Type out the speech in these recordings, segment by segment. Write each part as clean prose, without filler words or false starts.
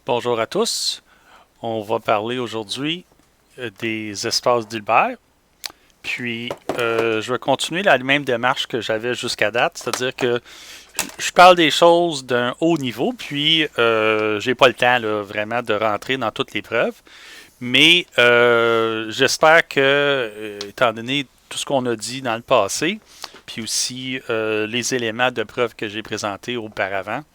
Bonjour à tous. On va parler aujourd'hui des espaces d'Hilbert. Puis, je vais continuer la même démarche que j'avais jusqu'à date, c'est-à-dire que je parle des choses d'un haut niveau, puis j'ai pas le temps là, vraiment de rentrer dans toutes les preuves. Mais j'espère que, étant donné tout ce qu'on a dit dans le passé, puis aussi les éléments de preuve que j'ai présentés auparavant,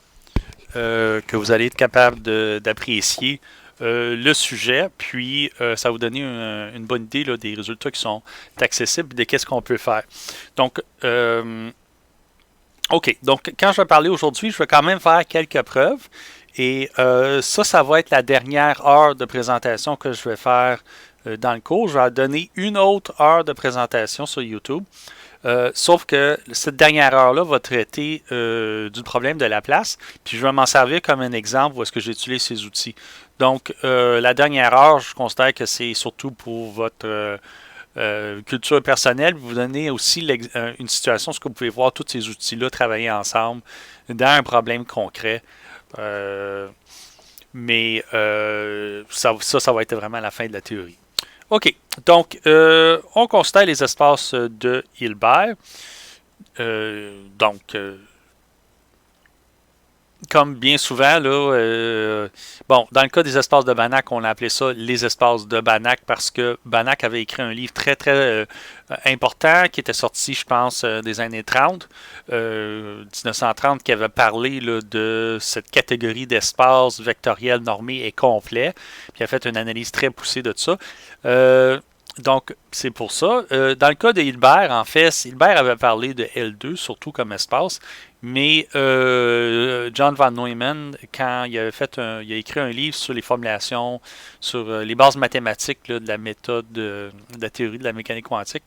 que vous allez être capable d'apprécier le sujet, puis ça va vous donner une bonne idée là, des résultats qui sont accessibles et de qu'est-ce qu'on peut faire. Donc, OK. Donc, quand je vais parler aujourd'hui, je vais quand même faire quelques preuves. Et ça va être la dernière heure de présentation que je vais faire dans le cours. Je vais donner une autre heure de présentation sur YouTube. Sauf que cette dernière heure-là va traiter du problème de la place, puis je vais m'en servir comme un exemple où est-ce que j'utilise ces outils. Donc, la dernière heure, je considère que c'est surtout pour votre culture personnelle, vous donner aussi une situation où vous pouvez voir tous ces outils-là travailler ensemble dans un problème concret. Mais ça va être vraiment la fin de la théorie. OK. Donc, on considère les espaces de Hilbert. Donc, comme bien souvent, là, bon, dans le cas des espaces de Banach, on a appelé ça les espaces de Banach parce que Banach avait écrit un livre très, très important qui était sorti, je pense, des années 30, 1930, qui avait parlé là, de cette catégorie d'espaces vectoriels normés et complets. Puis il a fait une analyse très poussée de ça. Donc, c'est pour ça. Dans le cas de Hilbert, en fait, Hilbert avait parlé de L2, surtout comme espace, mais John von Neumann, quand il a écrit un livre sur les formulations, sur les bases mathématiques là, de la méthode de la théorie de la mécanique quantique,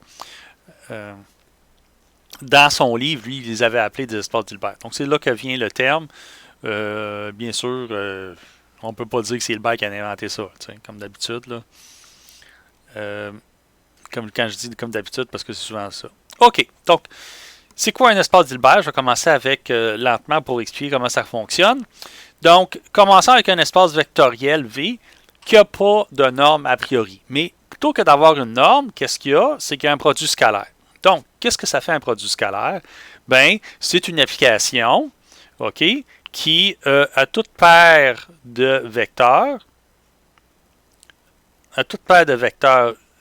dans son livre, lui, il les avait appelés des espaces d'Hilbert. Donc, c'est là que vient le terme. Bien sûr, on ne peut pas dire que c'est Hilbert qui a inventé ça, comme d'habitude, là. Comme quand je dis comme d'habitude, parce que c'est souvent ça. OK, donc, c'est quoi un espace d'Hilbert? Je vais commencer avec lentement pour expliquer comment ça fonctionne. Donc, commençons avec un espace vectoriel V qui n'a pas de norme a priori. Mais plutôt que d'avoir une norme, qu'est-ce qu'il y a? C'est qu'il y a un produit scalaire. Donc, qu'est-ce que ça fait un produit scalaire? Bien, c'est une application, OK, qui, à toute paire de vecteurs,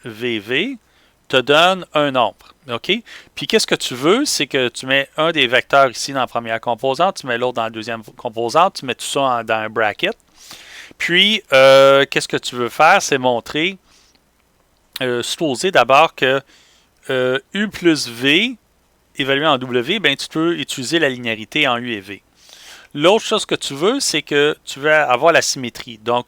VV, te donne un nombre. OK? Puis qu'est-ce que tu veux? C'est que tu mets un des vecteurs ici dans la première composante, tu mets l'autre dans la deuxième composante, tu mets tout ça dans un bracket. Puis, qu'est-ce que tu veux faire? C'est montrer, supposer d'abord que U plus V évalué en W, ben, tu peux utiliser la linéarité en U et V. L'autre chose que tu veux, c'est que tu veux avoir la symétrie. Donc,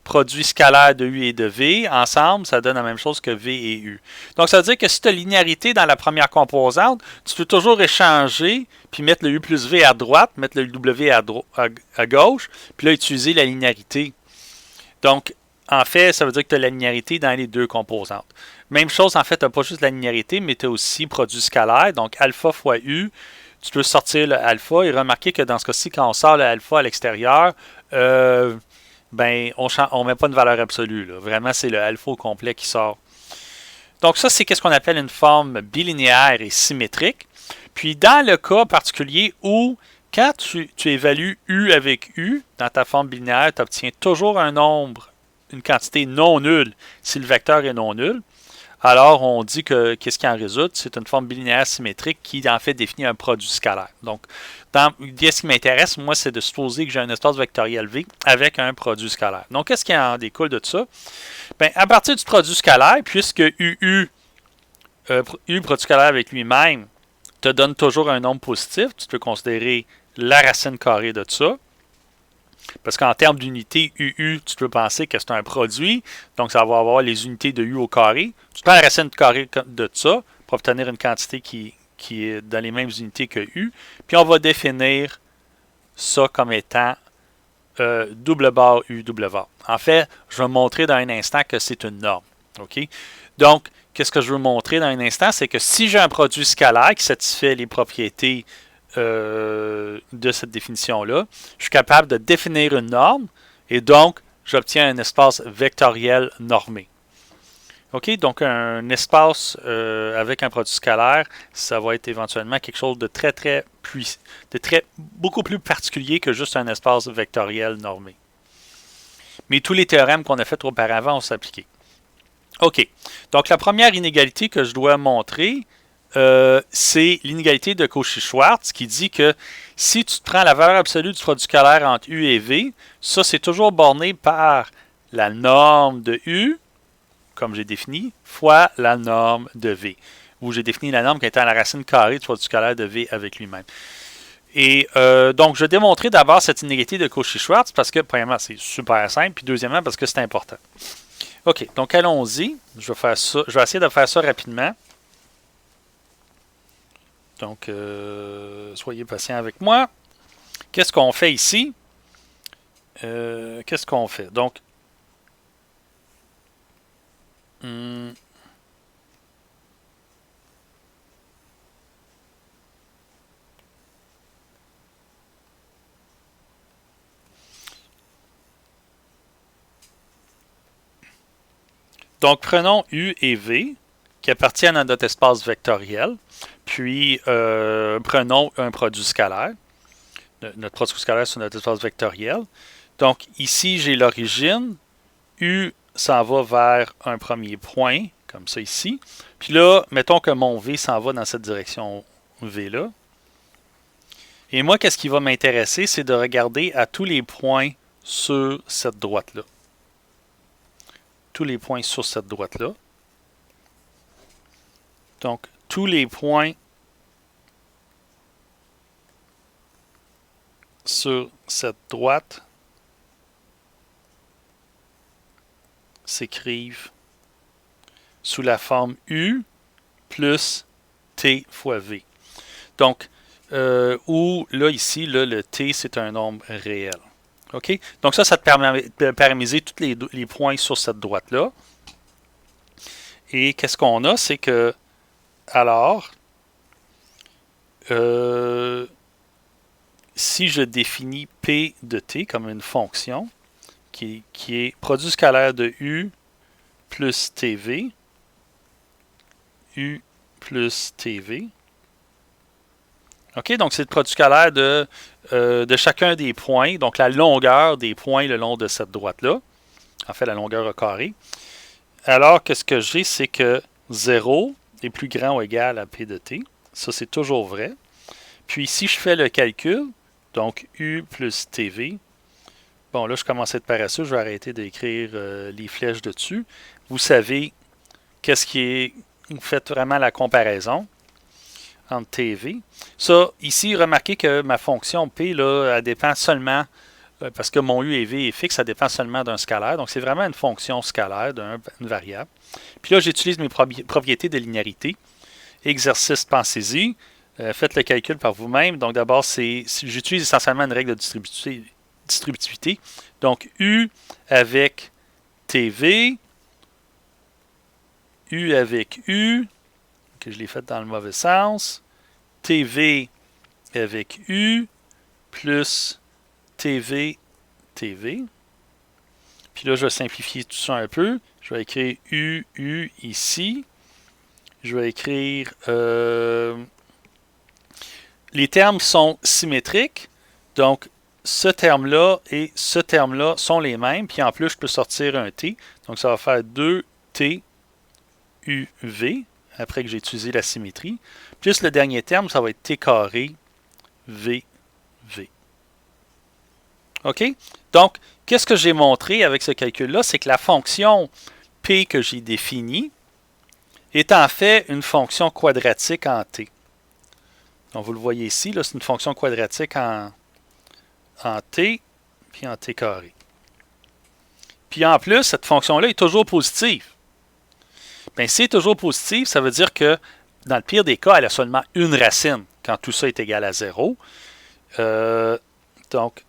produit scalaire de U et de V, ensemble, ça donne la même chose que V et U. Donc, ça veut dire que si tu as linéarité dans la première composante, tu peux toujours échanger, puis mettre le U plus V à droite, mettre le W à gauche, puis là, utiliser la linéarité. Donc, en fait, ça veut dire que tu as la linéarité dans les deux composantes. Même chose, en fait, tu n'as pas juste la linéarité, mais tu as aussi produit scalaire, donc alpha fois U. Tu peux sortir le alpha et remarquer que dans ce cas-ci, quand on sort le alpha à l'extérieur, ben, on ne met pas une valeur absolue. Là. Vraiment, c'est le alpha au complet qui sort. Donc ça, c'est ce qu'on appelle une forme bilinéaire et symétrique. Puis dans le cas particulier où, quand tu évalues U avec U, dans ta forme bilinéaire, tu obtiens toujours un nombre, une quantité non nulle si le vecteur est non nul. Alors, on dit que qu'est-ce qui en résulte? C'est une forme bilinéaire symétrique qui, en fait, définit un produit scalaire. Donc, ce qui m'intéresse, moi, c'est de supposer que j'ai un espace vectoriel V avec un produit scalaire. Donc, qu'est-ce qui en découle de ça? Bien, à partir du produit scalaire, puisque U produit scalaire avec lui-même, te donne toujours un nombre positif, tu peux considérer la racine carrée de ça. Parce qu'en termes d'unité UU, tu peux penser que c'est un produit. Donc, ça va avoir les unités de U au carré. Tu prends la racine carrée de ça pour obtenir une quantité qui est dans les mêmes unités que U. Puis, on va définir ça comme étant double barre U, double barre. En fait, je vais montrer dans un instant que c'est une norme. OK? Donc, qu'est-ce que je veux montrer dans un instant? C'est que si j'ai un produit scalaire qui satisfait les propriétés de cette définition-là, je suis capable de définir une norme Et donc, j'obtiens un espace vectoriel normé. OK, donc un espace avec un produit scalaire, ça va être éventuellement quelque chose de très puissant, beaucoup plus particulier que juste un espace vectoriel normé. Mais tous les théorèmes qu'on a fait auparavant ont s'appliqué. OK, donc la première inégalité que je dois montrer, c'est l'inégalité de Cauchy-Schwarz qui dit que si tu prends la valeur absolue du produit scalaire entre U et V, ça c'est toujours borné par la norme de U, comme j'ai défini, fois la norme de V, où j'ai défini la norme qui était à la racine carrée du produit scalaire de V avec lui-même. Et donc, je vais démontrer d'abord cette inégalité de Cauchy-Schwarz parce que, premièrement, c'est super simple, puis deuxièmement, parce que c'est important. OK, donc allons-y. Je vais faire ça. Je vais essayer de faire ça rapidement. Donc, soyez patient avec moi. Qu'est-ce qu'on fait ici? Qu'est-ce qu'on fait? Donc, prenons U et V qui appartiennent à notre espace vectoriel, puis prenons un produit scalaire. Notre produit scalaire sur notre espace vectoriel. Donc, ici, j'ai l'origine. U s'en va vers un premier point, comme ça ici. Puis là, mettons que mon V s'en va dans cette direction V-là. Et moi, qu'est-ce qui va m'intéresser, c'est de regarder à tous les points sur cette droite-là. Tous les points sur cette droite-là. Donc, tous les points sur cette droite s'écrivent sous la forme U plus T fois V. Donc, où là, ici, là, le T, c'est un nombre réel. OK? Donc ça te permet de paramétriser tous les points sur cette droite-là. Et qu'est-ce qu'on a? C'est que, alors, si je définis P de T comme une fonction qui est produit scalaire de U plus TV, U plus TV. OK, donc c'est le produit scalaire de chacun des points, donc la longueur des points le long de cette droite-là, en fait la longueur au carré. Alors que ce que j'ai, c'est que 0 est plus grand ou égal à P de T. Ça, c'est toujours vrai. Puis si je fais le calcul, donc U plus TV, bon là je commence à être paresseux, je vais arrêter d'écrire les flèches dessus. Vous savez qu'est-ce qui est, vous faites vraiment la comparaison entre TV. Ça, ici, remarquez que ma fonction P, là, elle dépend seulement, parce que mon U et V est fixe, ça dépend seulement d'un scalaire. Donc, c'est vraiment une fonction scalaire d'une variable. Puis là, j'utilise mes propriétés de linéarité. Exercice, pensez-y. Faites le calcul par vous-même. Donc, d'abord, j'utilise essentiellement une règle de distributivité. Donc, U avec TV, U avec U, que je l'ai fait dans le mauvais sens, TV avec U, plus TV, TV. Puis là, je vais simplifier tout ça un peu. Je vais écrire U, U ici. Je vais écrire... les termes sont symétriques. Donc, ce terme-là et ce terme-là sont les mêmes. Puis en plus, je peux sortir un T. Donc, ça va faire 2T UV, après que j'ai utilisé la symétrie. Plus le dernier terme, ça va être T carré VV. OK? Donc, qu'est-ce que j'ai montré avec ce calcul-là? C'est que la fonction P que j'ai définie est en fait une fonction quadratique en T. Donc, vous le voyez ici, c'est une fonction quadratique en T, puis en T carré. Puis en plus, cette fonction-là est toujours positive. Bien, si elle est toujours positive, ça veut dire que dans le pire des cas, elle a seulement une racine quand tout ça est égal à 0. Donc,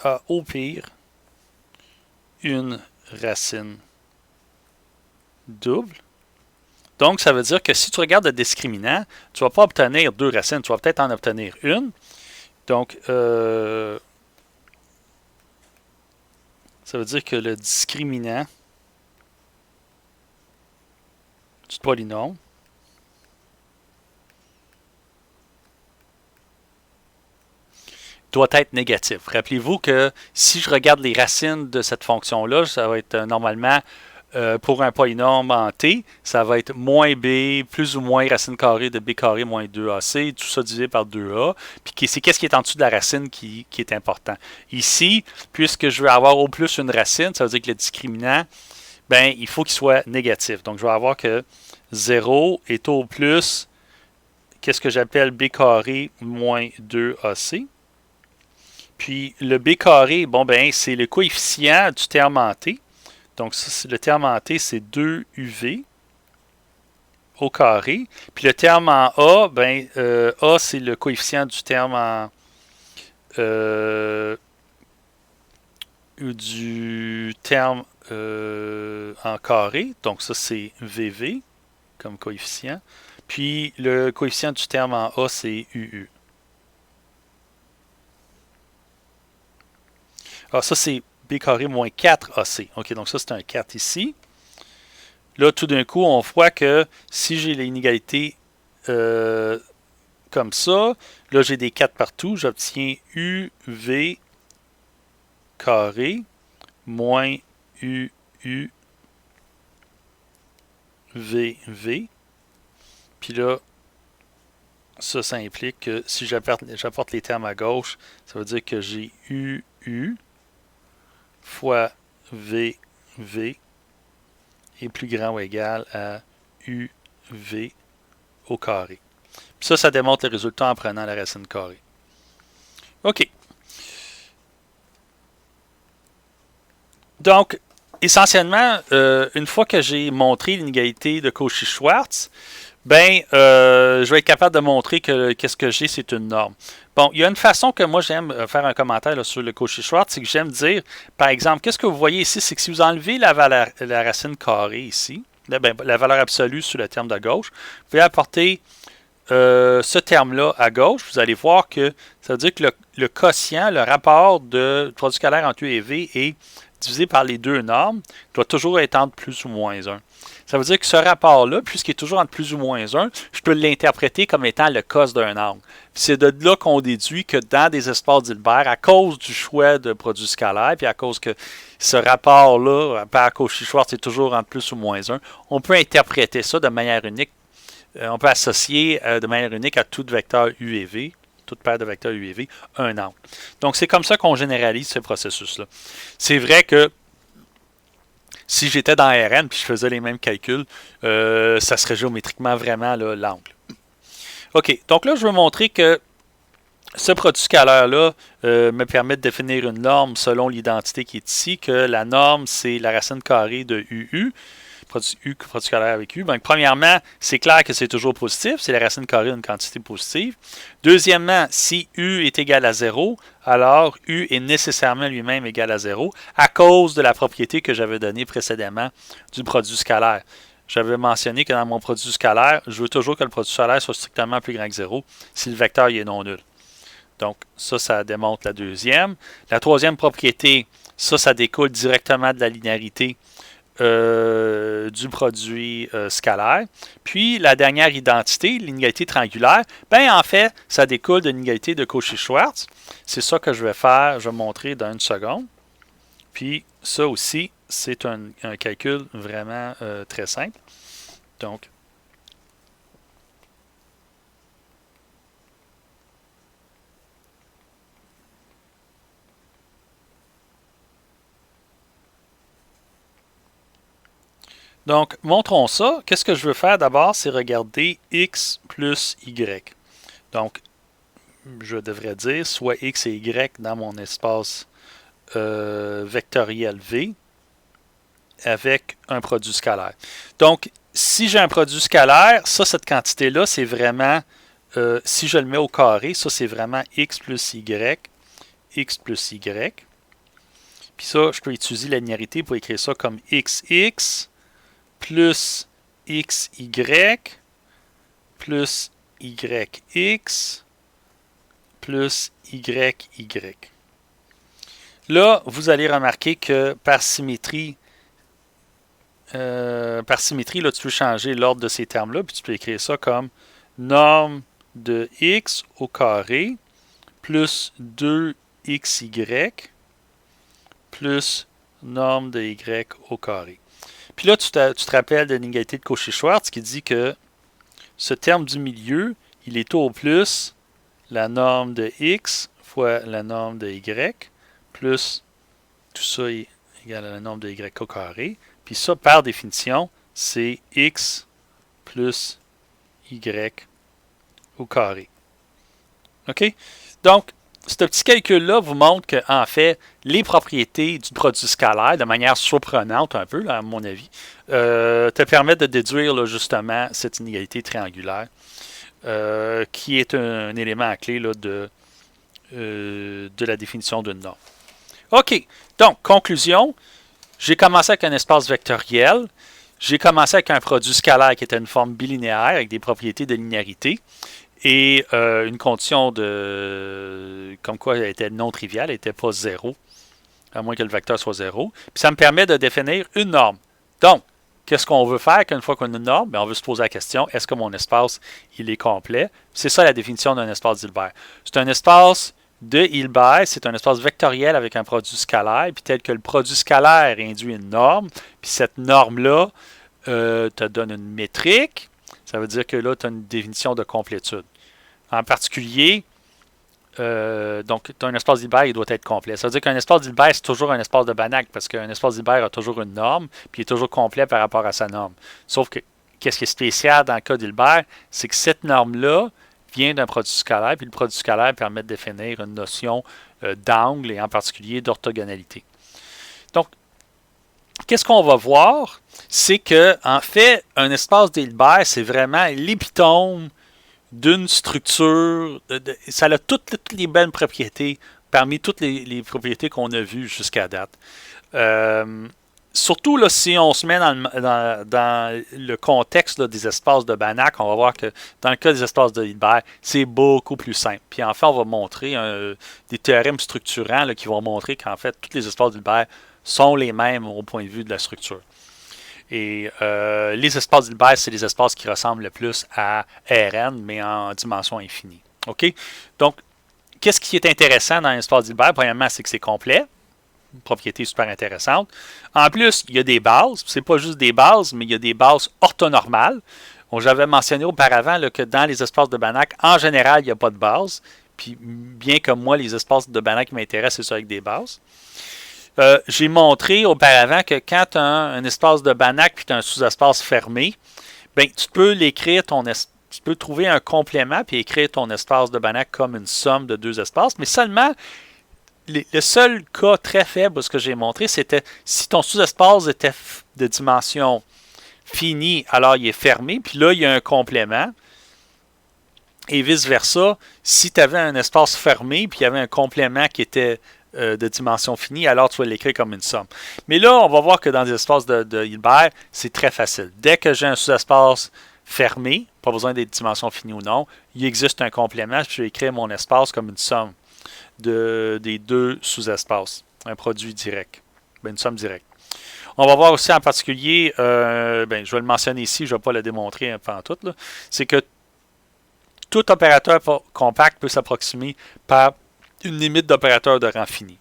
a au pire une racine double. Donc, ça veut dire que si tu regardes le discriminant, tu ne vas pas obtenir 2 racines, tu vas peut-être en obtenir une. Donc, ça veut dire que le discriminant du polynôme doit être négatif. Rappelez-vous que si je regarde les racines de cette fonction-là, ça va être normalement, pour un polynôme en t, ça va être moins b, plus ou moins racine carrée de b carré moins 2ac, tout ça divisé par 2a. Puis c'est qu'est-ce qui est en dessous de la racine qui est important. Ici, puisque je veux avoir au plus une racine, ça veut dire que le discriminant, ben, il faut qu'il soit négatif. Donc, je vais avoir que 0 est au plus, qu'est-ce que j'appelle b carré moins 2ac. Puis le b carré, bon ben, c'est le coefficient du terme en t. Donc le terme en t, c'est 2uv au carré. Puis le terme en a, ben, a, c'est le coefficient du terme en en carré. Donc ça, c'est vv comme coefficient. Puis le coefficient du terme en a, c'est uu. Alors ça, c'est b carré moins 4ac. OK, donc ça, c'est un 4 ici. Là, tout d'un coup, on voit que si j'ai l'inégalité comme ça, là, j'ai des 4 partout, j'obtiens uv carré moins uuvv. Puis là, ça implique que si j'apporte les termes à gauche, ça veut dire que j'ai uu fois vv est plus grand ou égal à uv au carré. Puis ça démontre le résultat en prenant la racine carrée. OK. Donc, essentiellement, une fois que j'ai montré l'inégalité de Cauchy-Schwarz, ben, je vais être capable de montrer que qu'est-ce que j'ai, c'est une norme. Bon, il y a une façon que moi j'aime faire un commentaire là, sur le Cauchy-Schwarz, c'est que j'aime dire, par exemple, qu'est-ce que vous voyez ici, c'est que si vous enlevez la racine carrée ici, la valeur absolue sur le terme de gauche, vous pouvez apporter ce terme-là à gauche, vous allez voir que ça veut dire que le quotient, le rapport de produit scalaire entre U et V est divisé par les deux normes, doit toujours être entre plus ou moins 1. Ça veut dire que ce rapport-là, puisqu'il est toujours entre plus ou moins 1, je peux l'interpréter comme étant le cos d'un angle. C'est de là qu'on déduit que dans des espaces d'Hilbert, à cause du choix de produit scalaire, puis à cause que ce rapport-là, par Cauchy-Schwarz, est toujours entre plus ou moins 1, on peut interpréter ça de manière unique. On peut associer de manière unique à tout vecteur U et V, toute paire de vecteurs U et V, un angle. Donc, c'est comme ça qu'on généralise ce processus-là. C'est vrai que si j'étais dans Rn puis je faisais les mêmes calculs, ça serait géométriquement vraiment l'angle. OK, donc là, je veux montrer que ce produit scalaire-là me permet de définir une norme selon l'identité qui est ici, que la norme, c'est la racine carrée de UU. Produit scalaire avec U. Donc, premièrement, c'est clair que c'est toujours positif. C'est la racine carrée d'une quantité positive. Deuxièmement, si U est égal à 0, alors U est nécessairement lui-même égal à 0 à cause de la propriété que j'avais donnée précédemment du produit scalaire. J'avais mentionné que dans mon produit scalaire, je veux toujours que le produit scalaire soit strictement plus grand que 0 si le vecteur est non nul. Donc, ça démontre la deuxième. La troisième propriété, ça découle directement de la linéarité du produit scalaire. Puis la dernière identité, l'inégalité triangulaire, ben en fait, ça découle de l'inégalité de Cauchy-Schwarz. C'est ça que je vais faire, je vais montrer dans une seconde. Puis ça aussi, c'est un calcul vraiment très simple. Donc, montrons ça. Qu'est-ce que je veux faire d'abord, c'est regarder x plus y. Donc, je devrais dire soit x et y dans mon espace vectoriel V avec un produit scalaire. Donc, si j'ai un produit scalaire, cette quantité-là, c'est vraiment, si je le mets au carré, ça, c'est vraiment x plus y. Puis ça, je peux utiliser la linéarité pour écrire ça comme xx plus xy plus yx plus yy. Là, vous allez remarquer que par symétrie, là, tu peux changer l'ordre de ces termes-là, puis tu peux écrire ça comme norme de x au carré plus 2xy plus norme de y au carré. Puis là, tu te rappelles de l'inégalité de Cauchy-Schwarz qui dit que ce terme du milieu, il est au plus la norme de x fois la norme de y, plus tout ça est égal à la norme de y au carré. Puis ça, par définition, c'est x plus y au carré. OK? Donc, ce petit calcul-là vous montre qu'en fait, les propriétés du produit scalaire, de manière surprenante un peu, là, à mon avis, te permettent de déduire là, justement cette inégalité triangulaire, qui est un élément clé là, de la définition d'une norme. OK. Donc, conclusion, j'ai commencé avec un espace vectoriel. J'ai commencé avec un produit scalaire qui était une forme bilinéaire avec des propriétés de linéarité. Et une condition comme quoi elle était non triviale, elle n'était pas 0, à moins que le vecteur soit 0. Puis ça me permet de définir une norme. Donc, qu'est-ce qu'on veut faire qu'une fois qu'on a une norme? Bien, on veut se poser la question, est-ce que mon espace, il est complet? C'est ça la définition d'un espace d'Hilbert. C'est un espace de Hilbert, c'est un espace vectoriel avec un produit scalaire, puis tel que le produit scalaire induit une norme, puis cette norme-là te donne une métrique. Ça veut dire que là, tu as une définition de complétude. En particulier, donc, tu as un espace d'Hilbert, il doit être complet. Ça veut dire qu'un espace d'Hilbert, c'est toujours un espace de Banach, parce qu'un espace d'Hilbert a toujours une norme, puis il est toujours complet par rapport à sa norme. Sauf que, qu'est-ce qui est spécial dans le cas d'Hilbert, c'est que cette norme-là vient d'un produit scalaire, puis le produit scalaire permet de définir une notion d'angle, et en particulier d'orthogonalité. Donc, qu'est-ce qu'on va voir? C'est que, en fait, un espace d'Hilbert, c'est vraiment l'épitome d'une structure. Ça a toutes les belles propriétés, parmi toutes les propriétés qu'on a vues jusqu'à date. Surtout là, si on se met dans le contexte là, des espaces de Banach, on va voir que dans le cas des espaces de Hilbert, c'est beaucoup plus simple. Puis en fait, on va montrer des théorèmes structurants là, qui vont montrer qu'en fait, tous les espaces d'Hilbert sont les mêmes au point de vue de la structure. Et les espaces d'Hilbert, c'est les espaces qui ressemblent le plus à Rn, mais en dimension infinie. OK? Donc, qu'est-ce qui est intéressant dans l'espace d'Hilbert? Premièrement, c'est que c'est complet. Une propriété super intéressante. En plus, il y a des bases. Ce n'est pas juste des bases, mais il y a des bases orthonormales. J'avais mentionné auparavant là, que dans les espaces de Banach, en général, il n'y a pas de base. Puis, bien que moi, les espaces de Banach qui m'intéressent, c'est ça avec des bases. J'ai montré auparavant que quand tu as un espace de Banach puis tu as un sous-espace fermé, bien, tu peux l'écrire tu peux trouver un complément puis écrire ton espace de Banach comme une somme de deux espaces, mais seulement le seul cas très faible, ce que j'ai montré, c'était si ton sous-espace était de dimension finie, alors il est fermé, puis là, il y a un complément. Et vice-versa, si tu avais un espace fermé, puis il y avait un complément qui était de dimension finie, alors tu vas l'écrire comme une somme. Mais là, on va voir que dans les espaces de Hilbert, c'est très facile. Dès que j'ai un sous-espace fermé, pas besoin d'être dimension finie ou non, il existe un complément, puis je vais écrire mon espace comme une somme des deux sous-espaces, un produit direct, une somme directe. On va voir aussi en particulier, je vais le mentionner ici, je ne vais pas le démontrer pendant tout, c'est que tout opérateur compact peut s'approximer par une limite d'opérateur de rang fini.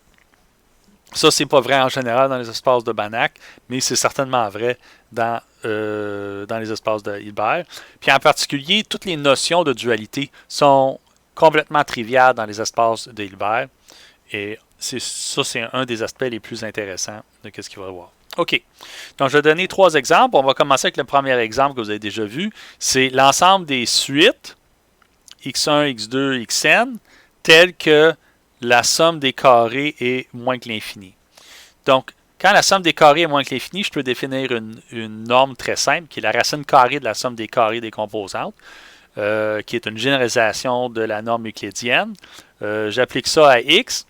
Ça, c'est pas vrai en général dans les espaces de Banach, mais c'est certainement vrai dans les espaces de Hilbert. Puis en particulier, toutes les notions de dualité sont complètement triviales dans les espaces de Hilbert. Et c'est un des aspects les plus intéressants de ce qu'il va y avoir. OK. Donc, je vais donner 3 exemples. On va commencer avec le premier exemple que vous avez déjà vu. C'est l'ensemble des suites x1, x2, xn, telles que la somme des carrés est moins que l'infini. Donc, quand la somme des carrés est moins que l'infini, je peux définir une norme très simple, qui est la racine carrée de la somme des carrés des composantes, qui est une généralisation de la norme euclidienne. J'applique ça à x,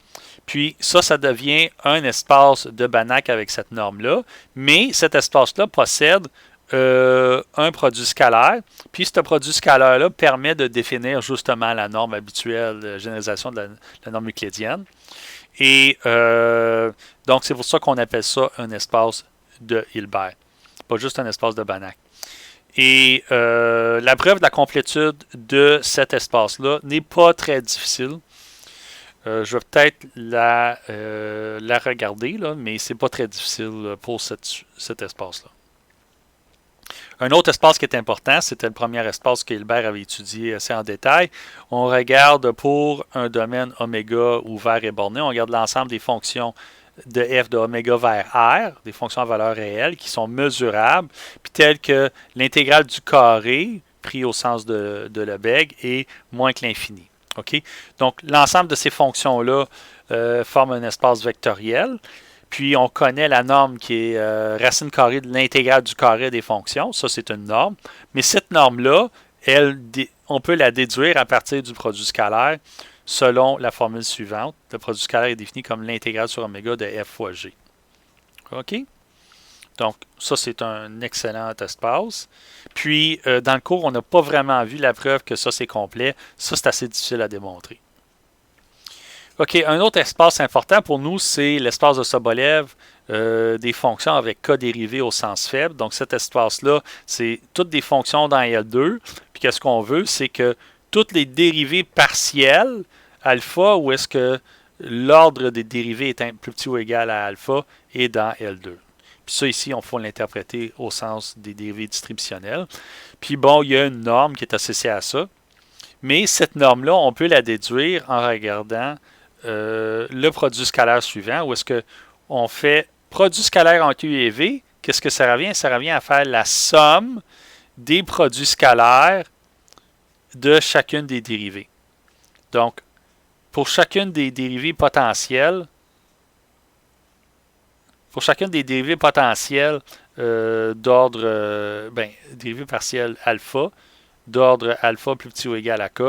puis ça devient un espace de Banach avec cette norme-là, mais cet espace-là possède un produit scalaire. Puis ce produit scalaire-là permet de définir justement la norme habituelle de généralisation de la norme euclidienne. Et donc, c'est pour ça qu'on appelle ça un espace de Hilbert, pas juste un espace de Banach. Et la preuve de la complétude de cet espace-là n'est pas très difficile. Je vais peut-être la regarder, là, mais c'est pas très difficile pour cet espace-là. Un autre espace qui est important, c'était le premier espace que Hilbert avait étudié assez en détail. On regarde pour un domaine oméga ouvert et borné, on regarde l'ensemble des fonctions de f de oméga vers r, des fonctions à valeur réelle qui sont mesurables, puis telles que l'intégrale du carré, pris au sens de Lebesgue, est moins que l'infini. Okay? Donc, l'ensemble de ces fonctions-là forment un espace vectoriel. Puis, on connaît la norme qui est racine carrée de l'intégrale du carré des fonctions. Ça, c'est une norme. Mais cette norme-là, on peut la déduire à partir du produit scalaire selon la formule suivante. Le produit scalaire est défini comme l'intégrale sur oméga de f fois g. OK? Donc, ça, c'est un excellent espace. Puis, dans le cours, on n'a pas vraiment vu la preuve que ça, c'est complet. Ça, c'est assez difficile à démontrer. OK, un autre espace important pour nous, c'est l'espace de Sobolev des fonctions avec k dérivées au sens faible. Donc, cet espace-là, c'est toutes des fonctions dans L2. Puis, qu'est-ce qu'on veut? C'est que toutes les dérivées partielles, alpha, où est-ce que l'ordre des dérivées est plus petit ou égal à alpha, est dans L2. Puis ça, ici, on faut l'interpréter au sens des dérivées distributionnelles. Puis bon, il y a une norme qui est associée à ça. Mais cette norme-là, on peut la déduire en regardant le produit scalaire suivant, où est-ce qu'on fait produit scalaire entre U et V. Qu'est-ce que ça revient? Ça revient à faire la somme des produits scalaires de chacune des dérivées. Donc, pour chacune des dérivées potentielles, d'ordre, dérivée partielle alpha, d'ordre alpha plus petit ou égal à k,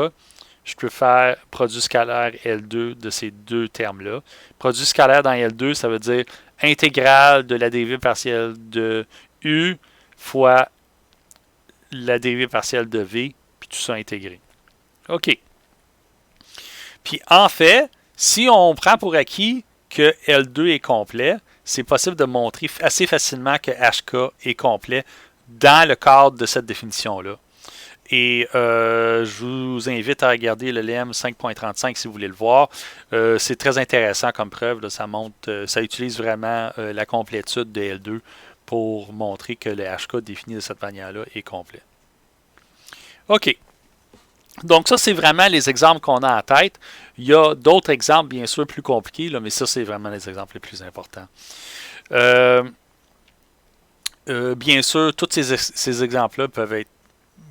je peux faire produit scalaire L2 de ces deux termes-là. Produit scalaire dans L2, ça veut dire intégrale de la dérivée partielle de U fois la dérivée partielle de V, puis tout ça intégré. OK. Puis en fait, si on prend pour acquis que L2 est complet, c'est possible de montrer assez facilement que HK est complet dans le cadre de cette définition-là. Et je vous invite à regarder le LEM 5.35 si vous voulez le voir. C'est très intéressant comme preuve. Là, ça utilise vraiment la complétude de L2 pour montrer que le HK défini de cette manière-là est complet. OK. Donc ça, c'est vraiment les exemples qu'on a en tête. Il y a d'autres exemples, bien sûr, plus compliqués, là, mais ça, c'est vraiment les exemples les plus importants. Bien sûr, tous ces exemples-là peuvent être...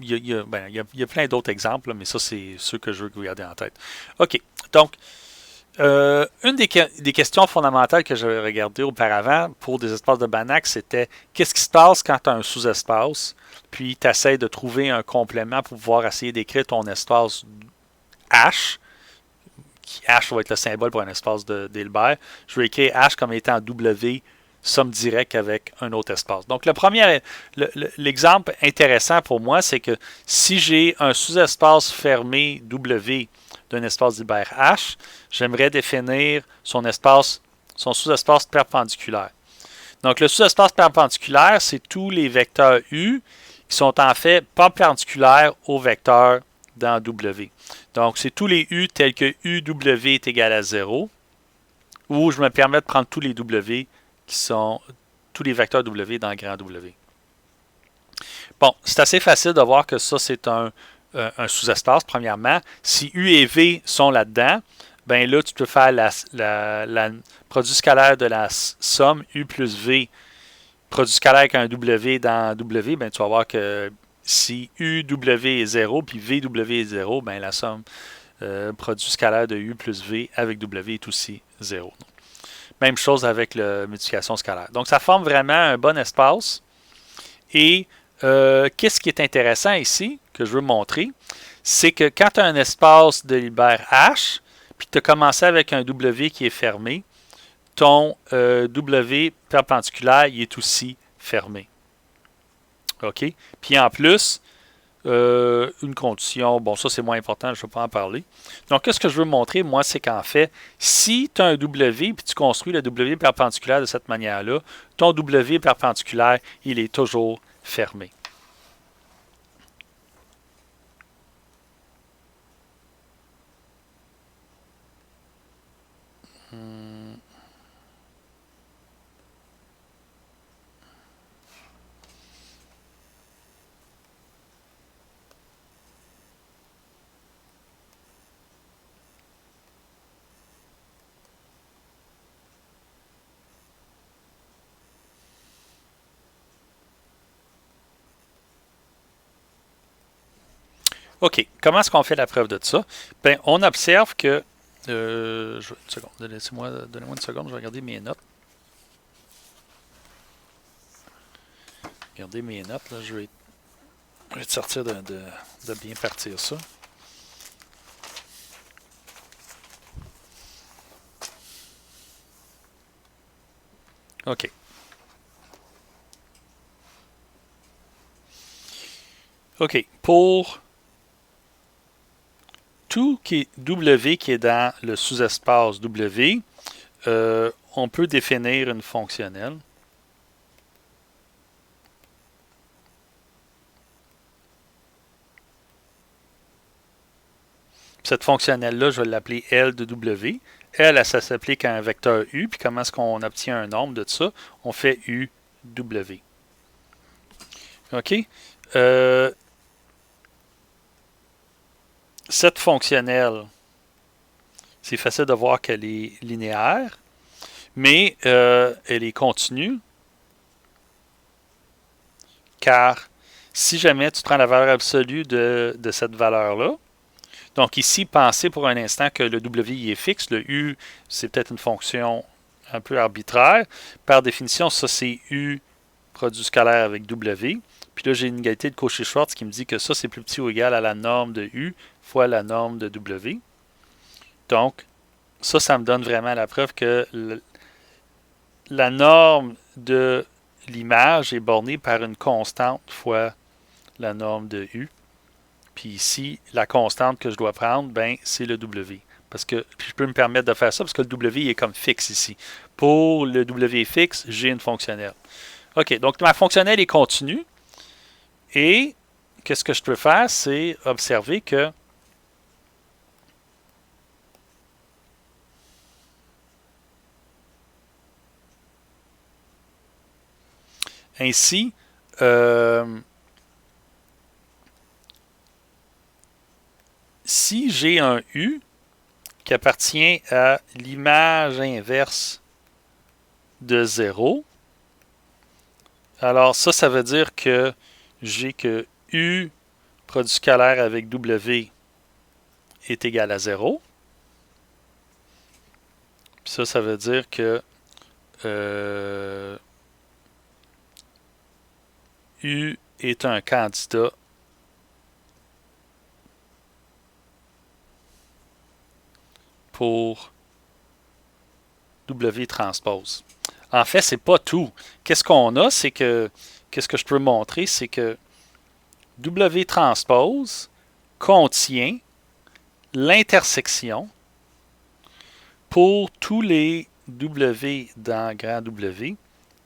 Il y a plein d'autres exemples, mais ça, c'est ceux que je veux que vous gardiez en tête. OK. Donc, une des questions fondamentales que j'avais regardées auparavant pour des espaces de Banach, c'était qu'est-ce qui se passe quand tu as un sous-espace, puis tu essaies de trouver un complément pour pouvoir essayer d'écrire ton espace H, qui H va être le symbole pour un espace d'Hilbert. Je vais écrire H comme étant W, somme directe avec un autre espace. Donc, l'exemple intéressant pour moi, c'est que si j'ai un sous-espace fermé W d'un espace d'Hilbert H, j'aimerais définir son sous-espace perpendiculaire. Donc, le sous-espace perpendiculaire, c'est tous les vecteurs U qui sont en fait perpendiculaires au vecteur dans W. Donc, c'est tous les U tels que UW est égal à 0, où je me permets de prendre tous les W qui sont tous les vecteurs W dans grand W. Bon, c'est assez facile de voir que ça, c'est un sous-espace, premièrement. Si U et V sont là-dedans, bien là, tu peux faire la produit scalaire de la somme U plus V, produit scalaire avec un W dans W, bien, tu vas voir que si UW est 0 puis VW est 0, bien, la somme produit scalaire de U plus V avec W est aussi 0. Même chose avec la multiplication scalaire. Donc, ça forme vraiment un bon espace. Et qu'est-ce qui est intéressant ici, que je veux montrer, c'est que quand tu as un espace de Hilbert H, puis tu as commencé avec un W qui est fermé, ton W perpendiculaire il est aussi fermé. OK? Puis en plus, une condition, bon, ça c'est moins important, je ne vais pas en parler. Donc, qu'est-ce que je veux montrer, moi, c'est qu'en fait, si tu as un W puis tu construis le W perpendiculaire de cette manière-là, ton W perpendiculaire, il est toujours fermé. OK. Comment est-ce qu'on fait la preuve de ça? Bien, on observe que... une seconde. Donnez-moi une seconde, je vais regarder mes notes. Regardez mes notes, là, je vais te sortir de bien partir ça. OK. OK. Pour tout qui est W qui est dans le sous-espace W, on peut définir une fonctionnelle. Cette fonctionnelle-là, je vais l'appeler L de W. Elle, ça s'applique à un vecteur U. Puis comment est-ce qu'on obtient un nombre de ça? On fait UW. OK? Cette fonctionnelle, c'est facile de voir qu'elle est linéaire, mais elle est continue, car si jamais tu prends la valeur absolue de cette valeur-là, donc ici, pensez pour un instant que le W est fixe, le U, c'est peut-être une fonction un peu arbitraire. Par définition, ça c'est U produit scalaire avec W. Puis là, j'ai une égalité de Cauchy-Schwarz qui me dit que ça, c'est plus petit ou égal à la norme de U fois la norme de W. Donc, ça me donne vraiment la preuve que la norme de l'image est bornée par une constante fois la norme de U. Puis ici, la constante que je dois prendre, ben, c'est le W. Parce que je peux me permettre de faire ça parce que le W est comme fixe ici. Pour le W fixe, j'ai une fonctionnelle. OK, donc ma fonctionnelle est continue. Et qu'est-ce que je peux faire, c'est observer que ainsi, si j'ai un U qui appartient à l'image inverse de 0, alors ça veut dire que j'ai que U produit scalaire avec W est égal à 0. Puis ça veut dire que U est un candidat pour W transpose. En fait, c'est pas tout. Qu'est-ce qu'on a, c'est que, qu'est-ce que je peux montrer, c'est que W transpose contient l'intersection pour tous les W dans grand W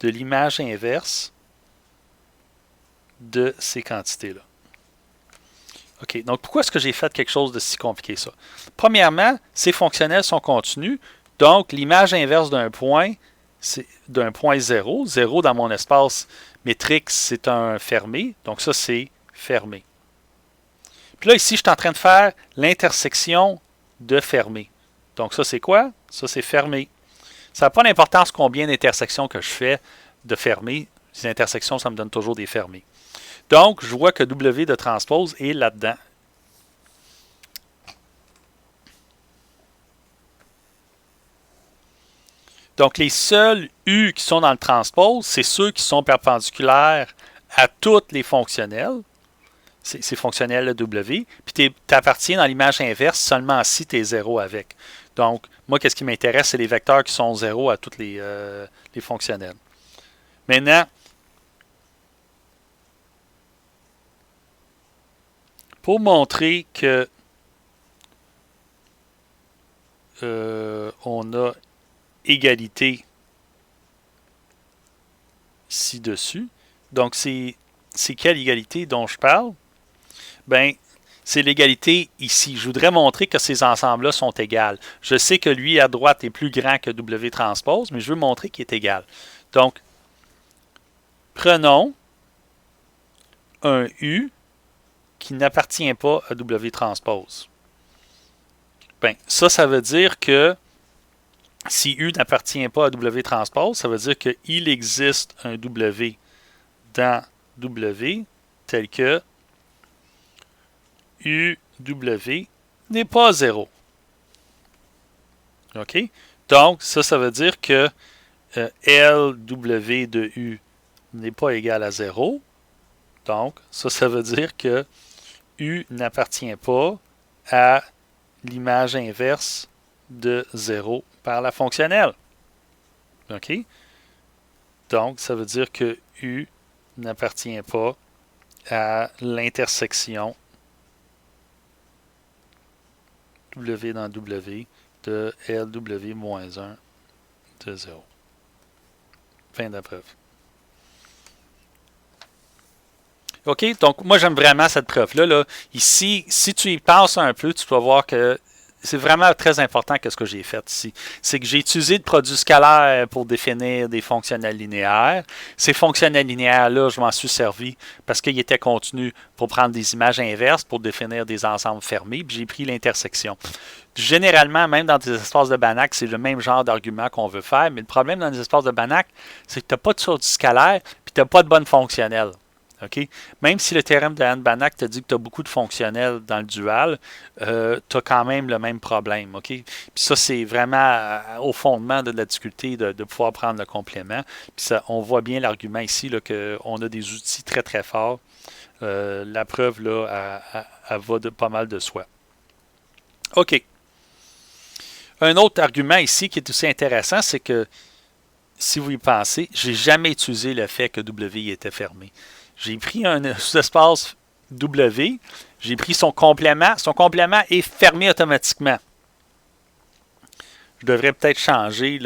de l'image inverse de ces quantités-là. OK, donc pourquoi est-ce que j'ai fait quelque chose de si compliqué ça? Premièrement, ces fonctionnels sont continus, donc l'image inverse d'un point, c'est d'un point 0. 0 dans mon espace métrique, c'est un fermé, donc ça c'est fermé. Puis là, ici, je suis en train de faire l'intersection de fermé. Donc ça c'est quoi? Ça c'est fermé. Ça n'a pas d'importance combien d'intersections que je fais de fermé. Les intersections, ça me donne toujours des fermés. Donc, je vois que W de transpose est là-dedans. Donc, les seuls U qui sont dans le transpose, c'est ceux qui sont perpendiculaires à toutes les fonctionnelles. C'est fonctionnel le W. Puis, tu appartiens dans l'image inverse seulement si tu es 0 avec. Donc, moi, qu'est-ce qui m'intéresse, c'est les vecteurs qui sont 0 à toutes les fonctionnelles. Maintenant, pour montrer que on a égalité ci-dessus. Donc, c'est quelle égalité dont je parle? Ben, c'est l'égalité ici. Je voudrais montrer que ces ensembles-là sont égaux. Je sais que lui à droite est plus grand que W transpose, mais je veux montrer qu'il est égal. Donc, prenons un U qui n'appartient pas à W transpose. Ben, ça veut dire que si U n'appartient pas à W transpose, ça veut dire qu'il existe un W dans W tel que UW n'est pas 0. OK? Donc, ça veut dire que LW de U n'est pas égal à 0. Donc, ça veut dire que U n'appartient pas à l'image inverse de 0 par la fonctionnelle. OK? Donc, ça veut dire que U n'appartient pas à l'intersection W dans W de LW moins 1 de 0. Fin de la preuve. OK? Donc, moi, j'aime vraiment cette preuve-là. Là. Ici, si tu y penses un peu, tu vas voir que c'est vraiment très important que ce que j'ai fait ici. C'est que j'ai utilisé le produit scalaire pour définir des fonctionnels linéaires. Ces fonctionnels linéaires-là, je m'en suis servi parce qu'ils étaient contenus pour prendre des images inverses pour définir des ensembles fermés. Puis j'ai pris l'intersection. Généralement, même dans des espaces de Banach, c'est le même genre d'argument qu'on veut faire. Mais le problème dans les espaces de Banach, c'est que tu n'as pas de sorte scalaire puis tu n'as pas de bonne fonctionnelle. Okay? Même si le théorème de Banach te dit que tu as beaucoup de fonctionnels dans le dual, tu as quand même le même problème. Okay? Puis ça, c'est vraiment au fondement de la difficulté de pouvoir prendre le complément. Puis ça, on voit bien l'argument ici qu'on a des outils très très forts. La preuve, là, elle va pas mal de soi. OK. Un autre argument ici qui est aussi intéressant, c'est que si vous y pensez, je n'ai jamais utilisé le fait que W était fermé. J'ai pris un sous-espace W, j'ai pris son complément. Son complément est fermé automatiquement. Je devrais peut-être changer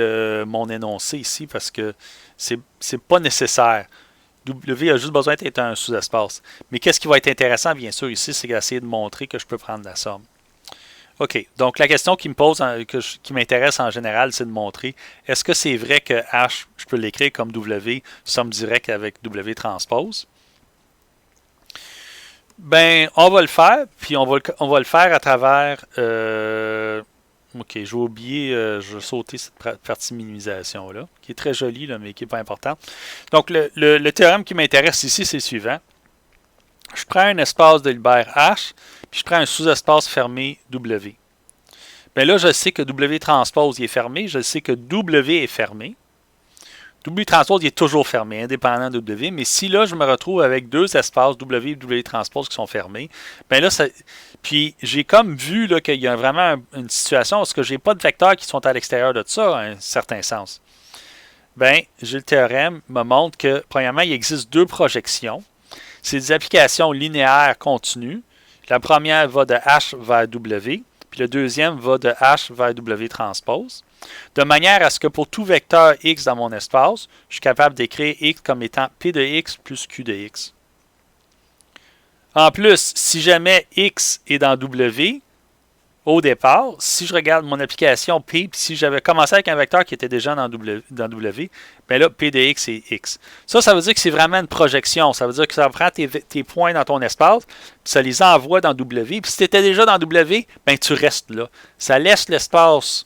mon énoncé ici parce que c'est pas nécessaire. W a juste besoin d'être un sous-espace. Mais qu'est-ce qui va être intéressant, bien sûr, ici, c'est d'essayer de montrer que je peux prendre la somme. OK. Donc, la question qui me pose, qui m'intéresse en général, c'est de montrer, est-ce que c'est vrai que H, je peux l'écrire comme W, somme directe avec W transpose? Ben, on va le faire, puis on va le faire à travers... OK, j'ai oublié, je vais sauter cette partie minimisation-là, qui est très jolie, là, mais qui n'est pas importante. Donc, le théorème qui m'intéresse ici, c'est le suivant. Je prends un espace de Hilbert H, puis je prends un sous-espace fermé W. Bien là, je sais que W transpose il est fermé, je sais que W est fermé. W transpose il est toujours fermé, indépendant de W, mais si là, je me retrouve avec deux espaces W et W transpose qui sont fermés, bien là, puis j'ai comme vu qu'il y a vraiment une situation où je n'ai pas de vecteurs qui sont à l'extérieur de ça, à un certain sens. Bien, j'ai le théorème me montre que, premièrement, il existe deux projections. C'est des applications linéaires continues. La première va de H vers W, puis la deuxième va de H vers W transpose. De manière à ce que pour tout vecteur X dans mon espace, je suis capable d'écrire X comme étant P de X plus Q de X. En plus, si jamais X est dans W, au départ, si je regarde mon application P, puis si j'avais commencé avec un vecteur qui était déjà dans W, bien là, P de X est X. Ça veut dire que c'est vraiment une projection. Ça veut dire que ça prend tes points dans ton espace, puis ça les envoie dans W. Puis si tu étais déjà dans W, bien tu restes là. Ça laisse l'espace,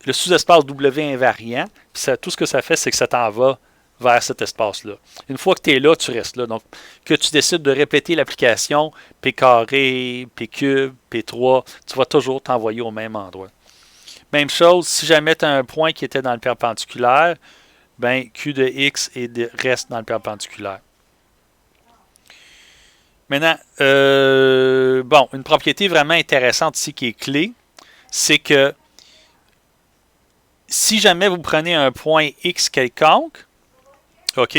le sous-espace W invariant, puis tout ce que ça fait, c'est que ça t'en va vers cet espace-là. Une fois que tu es là, tu restes là. Donc, que tu décides de répéter l'application P carré, P cube, P3, tu vas toujours t'envoyer au même endroit. Même chose, si jamais tu as un point qui était dans le perpendiculaire, ben Q de X reste dans le perpendiculaire. Maintenant, une propriété vraiment intéressante ici qui est clé, c'est que si jamais vous prenez un point X quelconque, OK,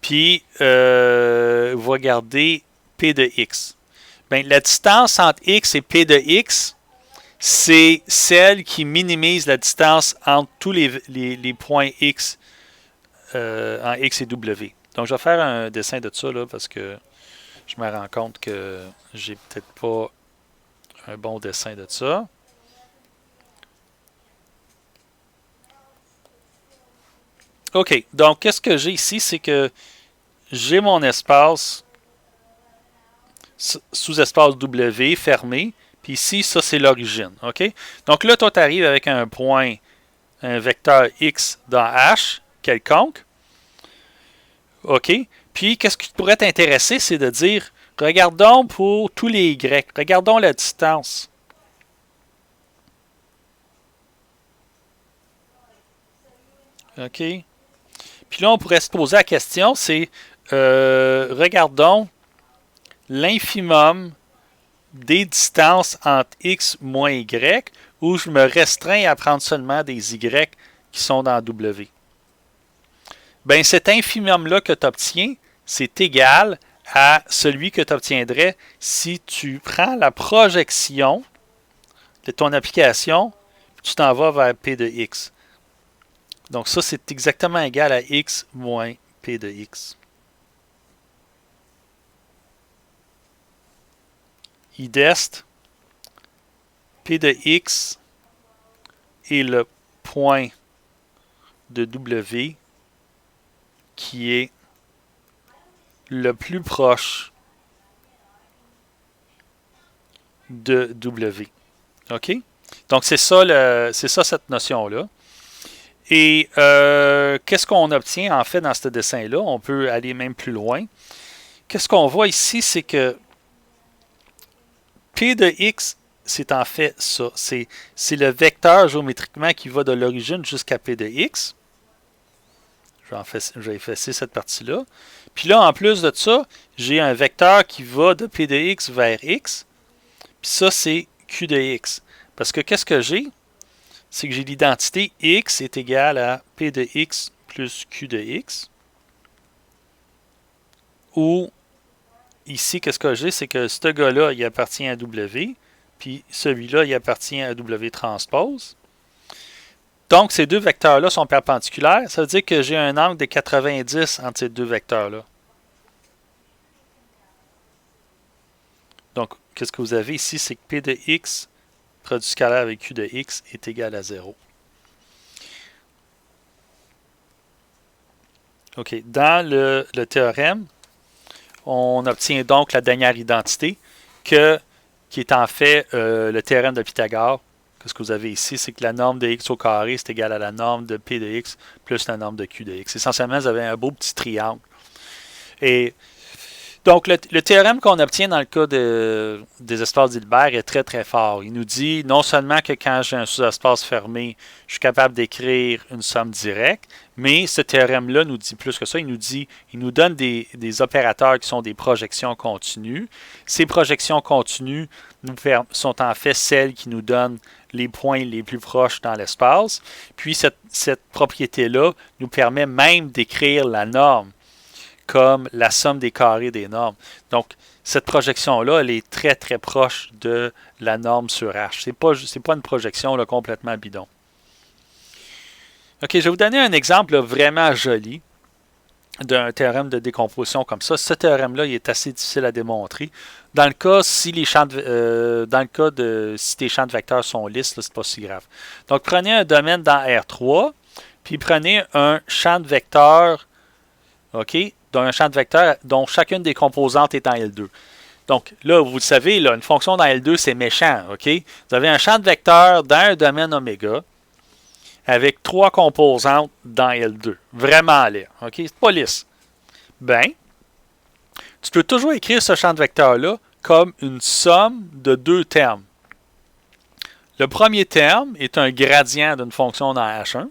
puis vous regardez P de X, Bien, la distance entre x et p de x, c'est celle qui minimise la distance entre tous les points x en x et w. Donc, je vais faire un dessin de ça là, parce que je me rends compte que j'ai peut-être pas un bon dessin de ça. OK, donc qu'est-ce que j'ai ici, c'est que j'ai mon espace sous-espace W fermé, puis ici, ça c'est l'origine. OK? Donc là, toi, tu arrives avec un point, un vecteur X dans H, quelconque. OK? Puis, qu'est-ce qui pourrait t'intéresser, c'est de dire, regardons pour tous les Y, regardons la distance. OK? Puis là, on pourrait se poser la question, c'est, regardons l'infimum des distances entre X moins Y, où je me restreins à prendre seulement des Y qui sont dans W. Bien, cet infimum-là que tu obtiens, c'est égal à celui que tu obtiendrais si tu prends la projection de ton application, tu t'en vas vers P de X. Donc ça, c'est exactement égal à X moins P de X. Idest, P de X est le point de W qui est le plus proche de W. OK? Donc, c'est ça cette notion-là. Et qu'est-ce qu'on obtient en fait dans ce dessin-là? On peut aller même plus loin. Qu'est-ce qu'on voit ici? C'est que P de X, c'est en fait ça. C'est le vecteur géométriquement qui va de l'origine jusqu'à P de X. Je vais effacer cette partie-là. Puis là, en plus de ça, j'ai un vecteur qui va de P de X vers X. Puis ça, c'est Q de X. Parce que qu'est-ce que j'ai? C'est que j'ai l'identité X est égal à P de X plus Q de X. Ou, ici, qu'est-ce que j'ai? C'est que ce gars-là, il appartient à W. Puis celui-là, il appartient à W transpose. Donc, ces deux vecteurs-là sont perpendiculaires. Ça veut dire que j'ai un angle de 90 entre ces deux vecteurs-là. Donc, qu'est-ce que vous avez ici? C'est que P de X, produit scalaire avec Q de X, est égal à 0. OK. Dans le théorème, on obtient donc la dernière identité qui est en fait le théorème de Pythagore. Ce que vous avez ici, c'est que la norme de x au carré, c'est égal à la norme de P de x plus la norme de Q de x. Essentiellement, vous avez un beau petit triangle. Et donc, le théorème qu'on obtient dans le cas des espaces d'Hilbert est très, très fort. Il nous dit non seulement que quand j'ai un sous-espace fermé, je suis capable d'écrire une somme directe, mais ce théorème-là nous dit plus que ça. Il nous donne des opérateurs qui sont des projections continues. Ces projections continues sont en fait celles qui nous donnent les points les plus proches dans l'espace. Puis, cette propriété-là nous permet même d'écrire la norme comme la somme des carrés des normes. Donc, cette projection-là, elle est très, très proche de la norme sur H. Ce n'est pas une projection là, complètement bidon. OK, je vais vous donner un exemple là, vraiment joli d'un théorème de décomposition comme ça. Ce théorème-là, il est assez difficile à démontrer. Dans le cas, si tes champs de vecteurs sont lisses, ce n'est pas si grave. Donc, prenez un domaine dans R3, puis prenez un champ de vecteurs, OK, d'un champ de vecteurs dont chacune des composantes est en L2. Donc, là, vous le savez, là, une fonction dans L2, c'est méchant, OK? Vous avez un champ de vecteurs dans un domaine oméga avec 3 composantes dans L2. Vraiment laid, OK? C'est pas lisse. Ben, tu peux toujours écrire ce champ de vecteurs-là comme une somme de 2 termes. Le premier terme est un gradient d'une fonction dans H1.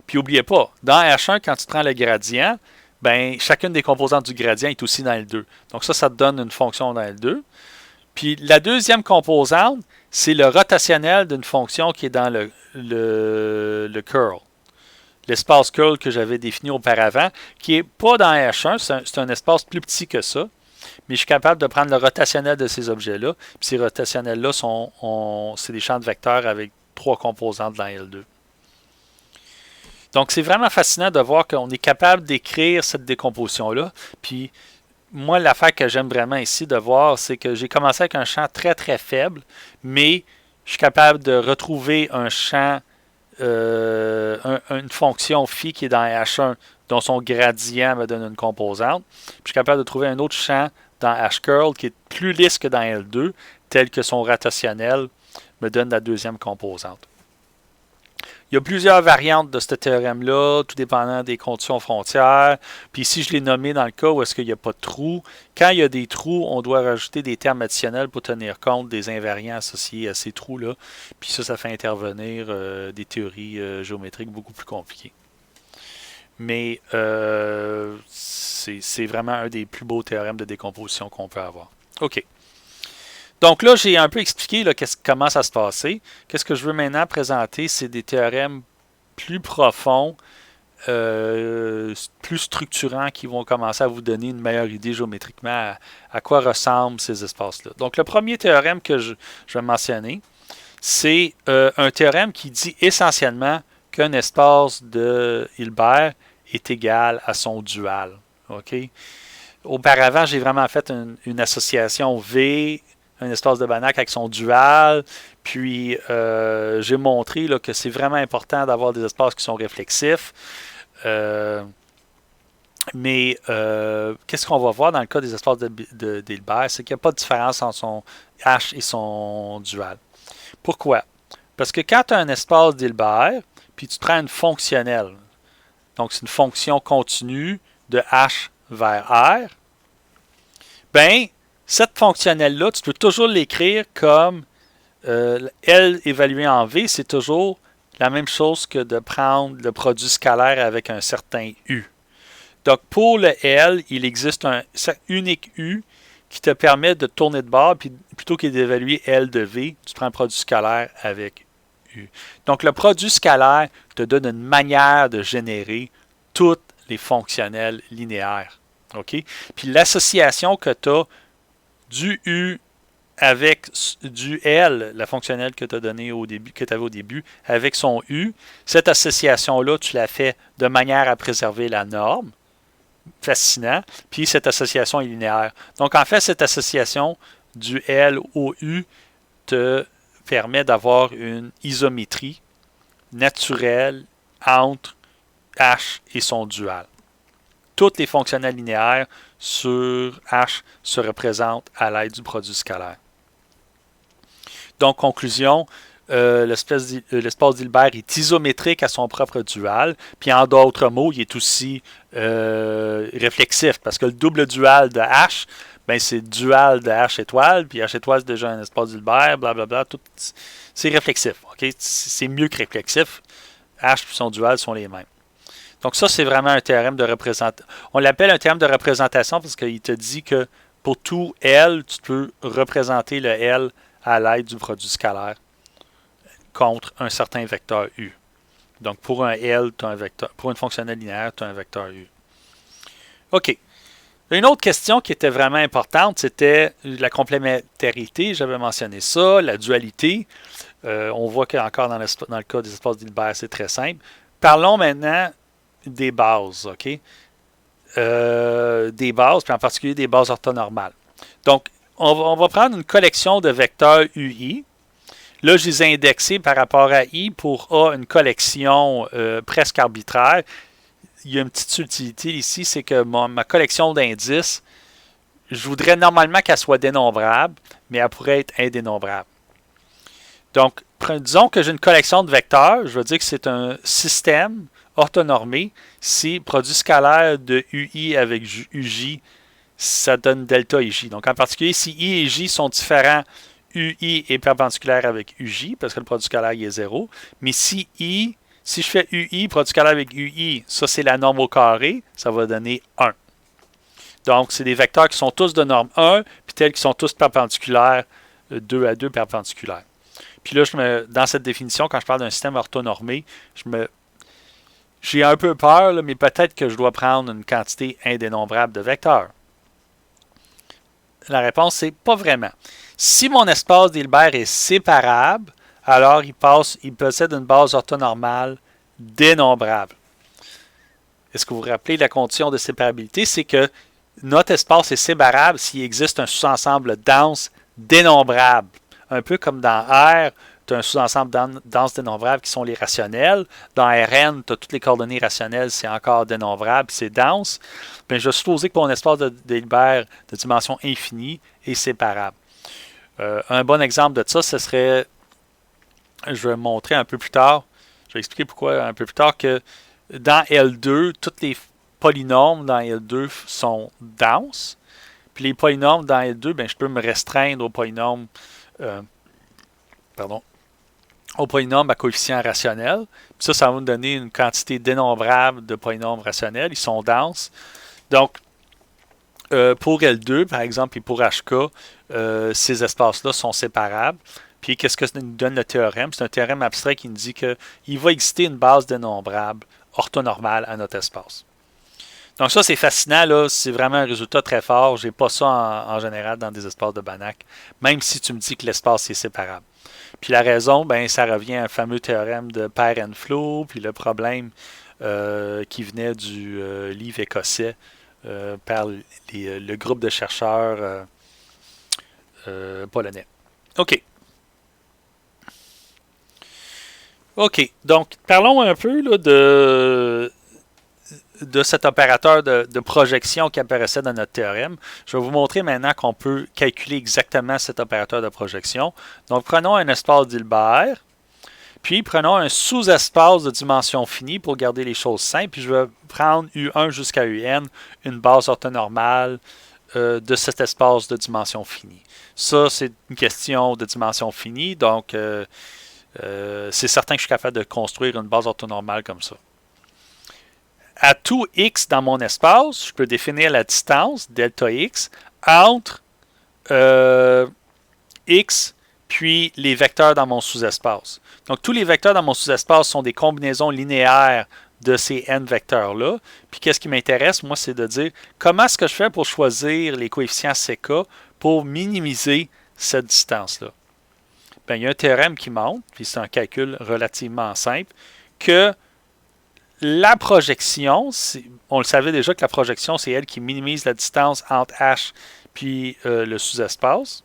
Puis, n'oubliez pas, dans H1, quand tu prends le gradient, ben, chacune des composantes du gradient est aussi dans L2. Donc ça te donne une fonction dans L2. Puis la deuxième composante, c'est le rotationnel d'une fonction qui est dans le curl. L'espace curl que j'avais défini auparavant, qui n'est pas dans H1, c'est un espace plus petit que ça. mais je suis capable de prendre le rotationnel de ces objets-là. Puis ces rotationnels-là, c'est des champs de vecteurs avec 3 composantes dans L2. Donc, c'est vraiment fascinant de voir qu'on est capable d'écrire cette décomposition-là. Puis, moi, l'affaire que j'aime vraiment ici de voir, c'est que j'ai commencé avec un champ très, très faible, mais je suis capable de retrouver un champ, une fonction phi qui est dans H1, dont son gradient me donne une composante. Puis, je suis capable de trouver un autre champ dans H-curl qui est plus lisse que dans L2, tel que son rotationnel me donne la deuxième composante. Il y a plusieurs variantes de ce théorème-là, tout dépendant des conditions frontières. Puis ici, je l'ai nommé dans le cas où est-ce qu'il n'y a pas de trous. Quand il y a des trous, on doit rajouter des termes additionnels pour tenir compte des invariants associés à ces trous-là. Puis ça fait intervenir des théories géométriques beaucoup plus compliquées. Mais c'est vraiment un des plus beaux théorèmes de décomposition qu'on peut avoir. OK. Donc là, j'ai un peu expliqué là, comment ça se passait. Qu'est-ce que je veux maintenant présenter, c'est des théorèmes plus profonds, plus structurants, qui vont commencer à vous donner une meilleure idée géométriquement à quoi ressemblent ces espaces-là. Donc le premier théorème que je vais mentionner, c'est un théorème qui dit essentiellement qu'un espace de Hilbert est égal à son dual. Okay? Auparavant, j'ai vraiment fait une association V, un espace de Banach avec son dual, puis j'ai montré là, que c'est vraiment important d'avoir des espaces qui sont réflexifs. Mais qu'est-ce qu'on va voir dans le cas des espaces d'Hilbert, c'est qu'il n'y a pas de différence entre son H et son dual. Pourquoi? Parce que quand tu as un espace d'Hilbert, puis tu prends une fonctionnelle, donc c'est une fonction continue de H vers R, ben, cette fonctionnelle-là, tu peux toujours l'écrire comme L évalué en V, c'est toujours la même chose que de prendre le produit scalaire avec un certain U. Donc, pour le L, il existe un unique U qui te permet de tourner de bord, puis plutôt que d'évaluer L de V, tu prends le produit scalaire avec U. Donc, le produit scalaire te donne une manière de générer toutes les fonctionnelles linéaires. OK? Puis l'association que tu as du U avec du L, la fonctionnelle que tu as donnée au début, que tu avais au début, avec son U, cette association-là, tu la fais de manière à préserver la norme. Fascinant. Puis cette association est linéaire. Donc en fait, cette association du L au U te permet d'avoir une isométrie naturelle entre H et son dual. Toutes les fonctionnelles linéaires sur H se représentent à l'aide du produit scalaire. Donc, conclusion, l'espace d'Hilbert est isométrique à son propre dual. Puis, en d'autres mots, il est aussi réflexif parce que le double dual de H, ben, c'est dual de H étoile. Puis, H étoile, c'est déjà un espace d'Hilbert, blablabla. C'est réflexif. Okay? C'est mieux que réflexif. H et son dual sont les mêmes. Donc ça, c'est vraiment un théorème de représentation. On l'appelle un théorème de représentation parce qu'il te dit que pour tout L, tu peux représenter le L à l'aide du produit scalaire contre un certain vecteur U. Donc pour un L, tu as un vecteur. Pour une fonctionnelle linéaire, tu as un vecteur U. OK. Une autre question qui était vraiment importante, c'était la complémentarité. J'avais mentionné ça, la dualité. On voit qu'encore dans le cas des espaces d'Hilbert, c'est très simple. Parlons maintenant des bases, OK? Des bases, puis en particulier des bases orthonormales. Donc, on va prendre une collection de vecteurs UI. Là, je les ai indexés par rapport à I pour A, une collection presque arbitraire. Il y a une petite subtilité ici, c'est que ma collection d'indices, je voudrais normalement qu'elle soit dénombrable, mais elle pourrait être indénombrable. Donc, disons que j'ai une collection de vecteurs, je veux dire que c'est un système orthonormé si produit scalaire de UI avec UJ, ça donne delta et J. Donc en particulier, si I et J sont différents, UI est perpendiculaire avec UJ, parce que le produit scalaire il est 0. Mais si je fais UI, produit scalaire avec UI, ça c'est la norme au carré, ça va donner 1. Donc c'est des vecteurs qui sont tous de norme 1, puis tels qui sont tous perpendiculaires, 2 à 2 perpendiculaires. Puis là, dans cette définition, quand je parle d'un système orthonormé, j'ai un peu peur, là, mais peut-être que je dois prendre une quantité indénombrable de vecteurs. la réponse, c'est pas vraiment. Si mon espace d'Hilbert est séparable, alors il possède une base orthonormale dénombrable. Est-ce que vous vous rappelez la condition de séparabilité? C'est que notre espace est séparable s'il existe un sous-ensemble dense dénombrable. Un peu comme dans R, tu as un sous-ensemble dense dénombrable qui sont les rationnels. Dans Rn, tu as toutes les coordonnées rationnelles, c'est encore dénombrable, c'est dense. Bien, je vais supposer que mon espace de Hilbert de dimension infinie est séparable. Un bon exemple de ça, ce serait, je vais montrer un peu plus tard, je vais expliquer pourquoi un peu plus tard, que dans L2, tous les polynômes dans L2 sont denses. Puis les polynômes dans L2, ben, je peux me restreindre aux polynômes, aux polynômes à coefficient rationnel. Puis ça va me donner une quantité dénombrable de polynômes rationnels. Ils sont denses. Donc, pour L2, par exemple, et pour HK, ces espaces-là sont séparables. Puis, qu'est-ce que ça nous donne le théorème? C'est un théorème abstrait qui nous dit qu'il va exister une base dénombrable orthonormale à notre espace. Donc ça, c'est fascinant, là. C'est vraiment un résultat très fort. Je n'ai pas ça en général dans des espaces de Banach, même si tu me dis que l'espace est séparable. Puis la raison, ben, ça revient à un fameux théorème de Paire-Flow, puis le problème qui venait du livre écossais par le groupe de chercheurs polonais. OK. OK. Donc, parlons un peu là, de cet opérateur de projection qui apparaissait dans notre théorème. Je vais vous montrer maintenant qu'on peut calculer exactement cet opérateur de projection. Donc, prenons un espace d'Hilbert, puis prenons un sous-espace de dimension finie pour garder les choses simples, puis je vais prendre U1 jusqu'à UN, une base orthonormale de cet espace de dimension finie. Ça, c'est une question de dimension finie, donc c'est certain que je suis capable de construire une base orthonormale comme ça. À tout x dans mon espace, je peux définir la distance, delta x, entre x puis les vecteurs dans mon sous-espace. Donc, tous les vecteurs dans mon sous-espace sont des combinaisons linéaires de ces n vecteurs-là. Puis, qu'est-ce qui m'intéresse, moi, c'est de dire comment est-ce que je fais pour choisir les coefficients CK pour minimiser cette distance-là. Bien, il y a un théorème qui montre, puis c'est un calcul relativement simple, que la projection, on le savait déjà que la projection, c'est elle qui minimise la distance entre H puis le sous-espace.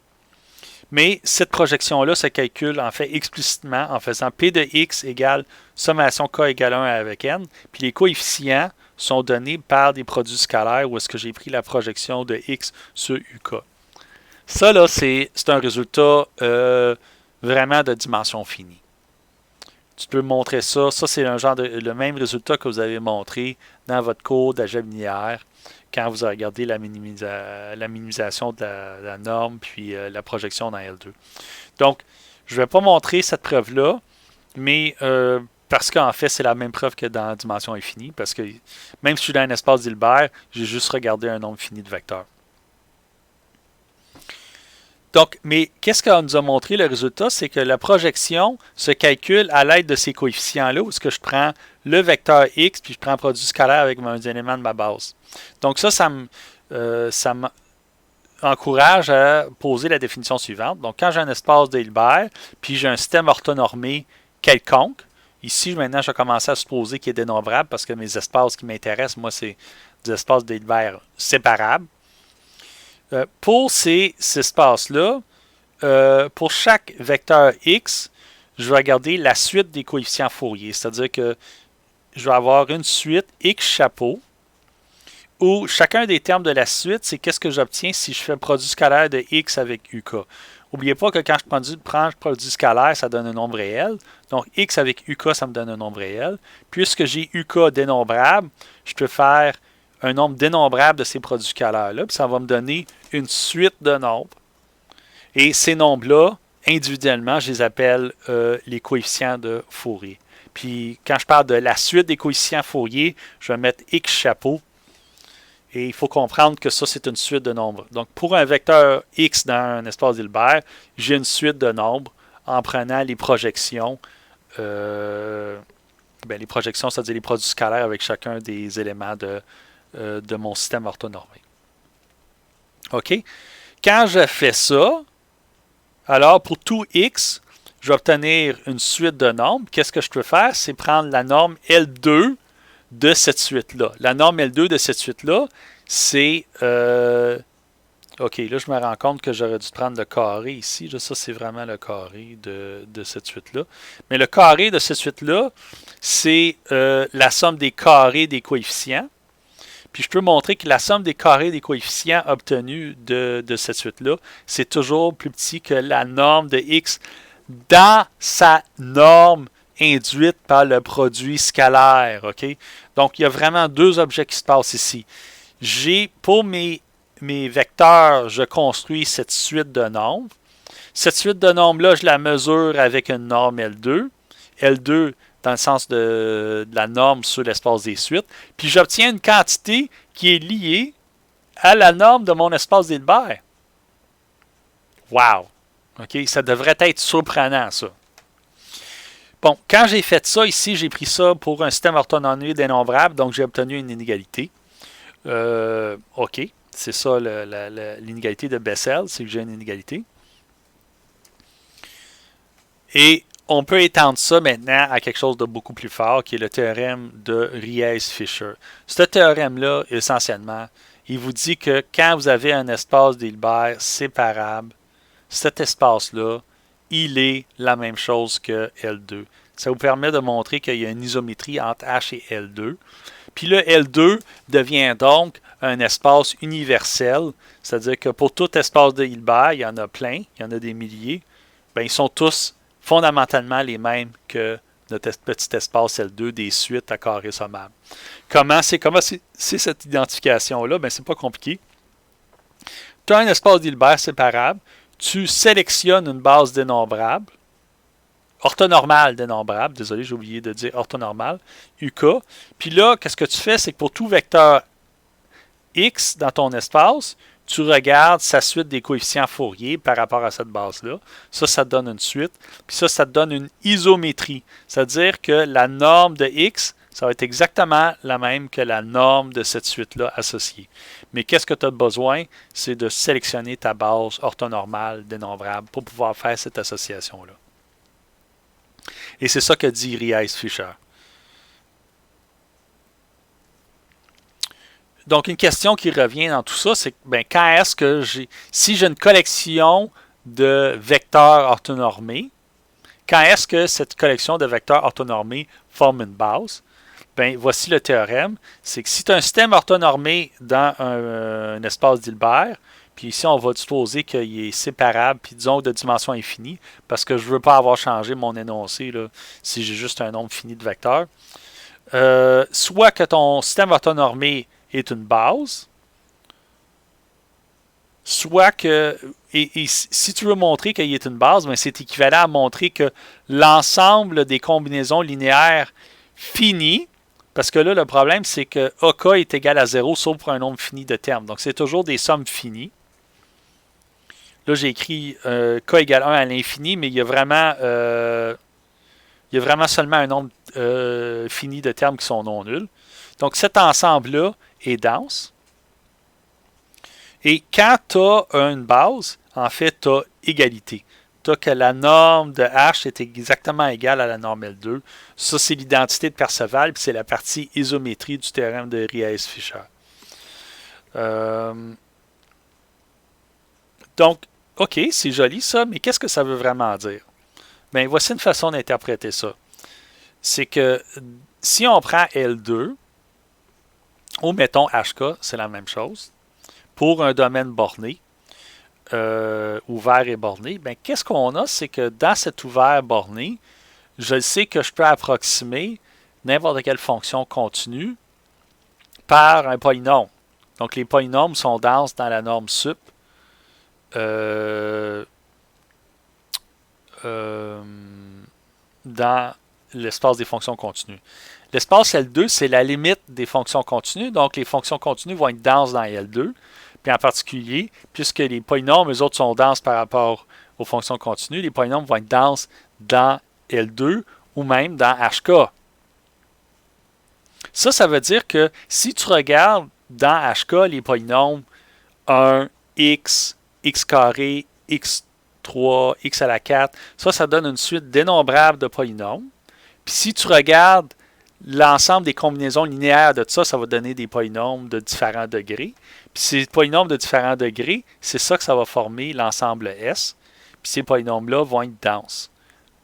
Mais cette projection-là se calcule en fait explicitement en faisant P de x égale sommation k égale 1 avec n. Puis les coefficients sont donnés par des produits scalaires où est-ce que j'ai pris la projection de x sur uk. Ça, là, c'est un résultat vraiment de dimension finie. Tu peux montrer ça. Ça, c'est le même résultat que vous avez montré dans votre cours d'algèbre linéaire quand vous avez regardé la minimisation de la norme puis la projection dans L2. Donc, je ne vais pas montrer cette preuve-là, mais parce qu'en fait, c'est la même preuve que dans la dimension infinie, parce que même si je suis dans un espace d'Hilbert, j'ai juste regardé un nombre fini de vecteurs. Donc, mais qu'est-ce qu'on nous a montré le résultat? C'est que la projection se calcule à l'aide de ces coefficients-là, où est-ce que je prends le vecteur x, puis je prends un produit scalaire avec un élément de ma base. Donc ça m'encourage à poser la définition suivante. Donc, quand j'ai un espace de Hilbert, puis j'ai un système orthonormé quelconque, ici, maintenant, je vais commencer à supposer qu'il est dénombrable, parce que mes espaces qui m'intéressent, moi, c'est des espaces de Hilbert séparables. Pour ces espaces-là, pour chaque vecteur x, je vais regarder la suite des coefficients Fourier. C'est-à-dire que je vais avoir une suite x chapeau, où chacun des termes de la suite, c'est qu'est-ce que j'obtiens si je fais produit scalaire de x avec uk. N'oubliez pas que quand je prends produit scalaire, ça donne un nombre réel. Donc, x avec uk, ça me donne un nombre réel. Puisque j'ai uk dénombrable, je peux faire un nombre dénombrable de ces produits scalaires-là, puis ça va me donner une suite de nombres. Et ces nombres-là, individuellement, je les appelle les coefficients de Fourier. Puis quand je parle de la suite des coefficients Fourier, je vais mettre x chapeau. Et il faut comprendre que ça, c'est une suite de nombres. Donc, pour un vecteur x dans un espace d'Hilbert, j'ai une suite de nombres en prenant les projections. Les projections, c'est-à-dire les produits scalaires avec chacun des éléments de mon système orthonormé. OK? quand je fais ça, alors pour tout x, je vais obtenir une suite de nombres. Qu'est-ce que je peux faire? C'est prendre la norme L2 de cette suite-là. La norme L2 de cette suite-là, c'est... OK, là, je me rends compte que j'aurais dû prendre le carré ici. Là, ça, c'est vraiment le carré de cette suite-là. Mais le carré de cette suite-là, c'est la somme des carrés des coefficients. Puis je peux montrer que la somme des carrés des coefficients obtenus de cette suite-là, c'est toujours plus petit que la norme de x dans sa norme induite par le produit scalaire. OK? Donc, il y a vraiment deux objets qui se passent ici. Pour mes vecteurs, je construis cette suite de nombres. Cette suite de nombres-là, je la mesure avec une norme L2. L2 dans le sens de la norme sur l'espace des suites. Puis j'obtiens une quantité qui est liée à la norme de mon espace d'Hilbert. Wow! OK? Ça devrait être surprenant, ça. Bon, quand j'ai fait ça, ici, j'ai pris ça pour un système orthonormé dénombrable, donc j'ai obtenu une inégalité. OK. C'est ça l'inégalité de Bessel, c'est que j'ai une inégalité. Et on peut étendre ça maintenant à quelque chose de beaucoup plus fort, qui est le théorème de Ries-Fischer. Ce théorème-là, essentiellement, il vous dit que quand vous avez un espace d'Hilbert séparable, cet espace-là, il est la même chose que L2. Ça vous permet de montrer qu'il y a une isométrie entre H et L2. Puis le L2 devient donc un espace universel, c'est-à-dire que pour tout espace de Hilbert, il y en a plein, il y en a des milliers, bien, ils sont tous fondamentalement les mêmes que notre petit espace L2 des suites à carré sommable. Comment c'est cette identification-là? Bien, c'est pas compliqué. Tu as un espace d'Hilbert séparable, tu sélectionnes une base dénombrable, orthonormale dénombrable, désolé, j'ai oublié de dire orthonormale, UK. Puis là, qu'est-ce que tu fais? C'est que pour tout vecteur X dans ton espace, tu regardes sa suite des coefficients Fourier par rapport à cette base-là. Ça te donne une suite. Puis ça te donne une isométrie. C'est-à-dire que la norme de X, ça va être exactement la même que la norme de cette suite-là associée. Mais qu'est-ce que tu as besoin? C'est de sélectionner ta base orthonormale dénombrable pour pouvoir faire cette association-là. Et c'est ça que dit Ries-Fischer. Donc, une question qui revient dans tout ça, c'est quand est-ce que si j'ai une collection de vecteurs orthonormés, quand est-ce que cette collection de vecteurs orthonormés forme une base? Bien, voici le théorème. C'est que si tu as un système orthonormé dans un espace d'Hilbert, puis ici, on va supposer qu'il est séparable, puis disons de dimension infinie, parce que je ne veux pas avoir changé mon énoncé là, si j'ai juste un nombre fini de vecteurs. Soit que ton système orthonormé est une base, soit que, et si tu veux montrer qu'il est une base, ben c'est équivalent à montrer que l'ensemble des combinaisons linéaires finies, parce que là, le problème, c'est que AK est égal à 0 sauf pour un nombre fini de termes. Donc, c'est toujours des sommes finies. Là, j'ai écrit K égale 1 à l'infini, mais il y a vraiment seulement un nombre fini de termes qui sont non nuls. Donc, cet ensemble-là est dense. Et quand tu as une base, en fait, tu as égalité. Tu as que la norme de H est exactement égale à la norme L2. Ça, c'est l'identité de Perceval, puis c'est la partie isométrie du théorème de Ries-Fischer. Donc, OK, c'est joli ça, mais qu'est-ce que ça veut vraiment dire? Bien, voici une façon d'interpréter ça. C'est que si on prend L2, ou mettons HK, c'est la même chose, pour un domaine borné, ouvert et borné, bien, qu'est-ce qu'on a? C'est que dans cet ouvert borné, je sais que je peux approximer n'importe quelle fonction continue par un polynôme. Donc, les polynômes sont denses dans la norme sup. Dans l'espace des fonctions continues. L'espace L2, c'est la limite des fonctions continues. Donc, les fonctions continues vont être denses dans L2. Puis en particulier, puisque les polynômes, eux autres, sont denses par rapport aux fonctions continues, les polynômes vont être denses dans L2 ou même dans HK. Ça veut dire que si tu regardes dans HK les polynômes 1, x, x carré, x3, x à la 4. Ça donne une suite dénombrable de polynômes. Puis si tu regardes l'ensemble des combinaisons linéaires de ça, ça va donner des polynômes de différents degrés. Puis ces polynômes de différents degrés, c'est ça que ça va former l'ensemble S. Puis ces polynômes-là vont être denses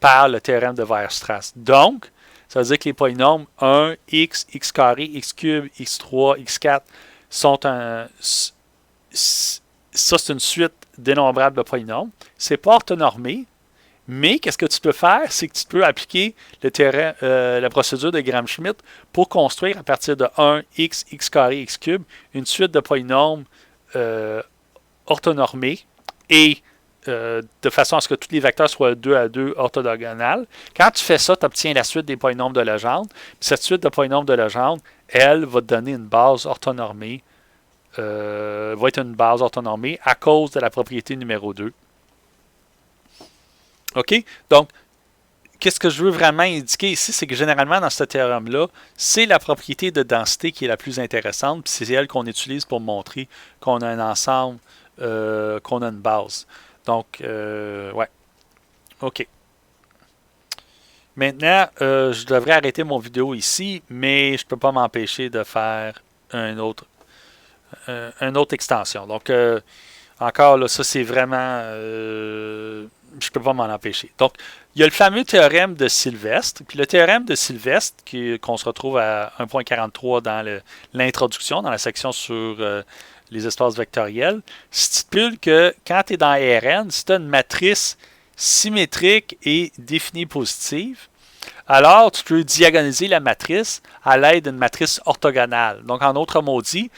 par le théorème de Weierstrass. Donc, ça veut dire que les polynômes 1, x, x carré, x cube, x3, x4 sont ça, c'est une suite dénombrable de polynômes. C'est pas orthonormé, mais qu'est-ce que tu peux faire? C'est que tu peux appliquer le théorème, la procédure de Gram-Schmidt pour construire à partir de 1, x, x carré, x cube, une suite de polynômes orthonormés et de façon à ce que tous les vecteurs soient 2 à 2 orthogonales. Quand tu fais ça, tu obtiens la suite des polynômes de Legendre. Puis cette suite de polynômes de Legendre, elle va te donner une base orthonormée, va être une base orthonormée à cause de la propriété numéro 2. OK? Donc, qu'est-ce que je veux vraiment indiquer ici, c'est que généralement, dans ce théorème-là, c'est la propriété de densité qui est la plus intéressante, puis c'est elle qu'on utilise pour montrer qu'on a un ensemble, qu'on a une base. Donc, ouais. OK. Maintenant, je devrais arrêter mon vidéo ici, mais je ne peux pas m'empêcher de faire une autre extension. Donc, encore, là, ça, c'est vraiment... je ne peux pas m'en empêcher. Donc, il y a le fameux théorème de Sylvestre. Puis le théorème de Sylvestre, qu'on se retrouve à 1.43 dans l'introduction, dans la section sur les espaces vectoriels, stipule que quand tu es dans Rn, si tu as une matrice symétrique et définie positive, alors tu peux diagonaliser la matrice à l'aide d'une matrice orthogonale. Donc, en d'autres mots dit,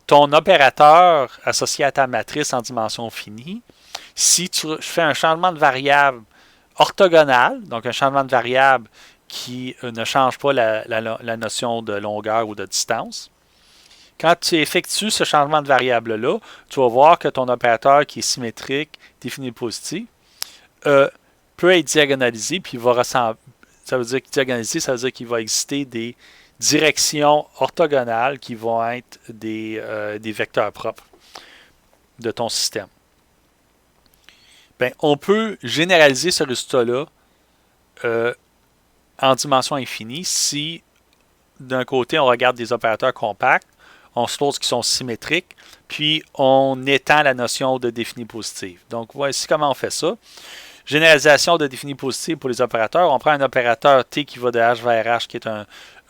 ton opérateur associé à ta matrice en dimension finie, si tu fais un changement de variable orthogonal, donc un changement de variable qui ne change pas la notion de longueur ou de distance, quand tu effectues ce changement de variable-là, tu vas voir que ton opérateur qui est symétrique, défini positif, peut être diagonalisé, puis il va ressembler. Ça veut dire que diagonalisé, ça veut dire qu'il va exister des directions orthogonales qui vont être des vecteurs propres de ton système. Bien, on peut généraliser ce résultat-là en dimension infinie si, d'un côté, on regarde des opérateurs compacts, on suppose qu'ils sont symétriques, puis on étend la notion de défini positive. Donc, voici comment on fait ça. Généralisation de défini positive pour les opérateurs. On prend un opérateur T qui va de H vers H, qui est un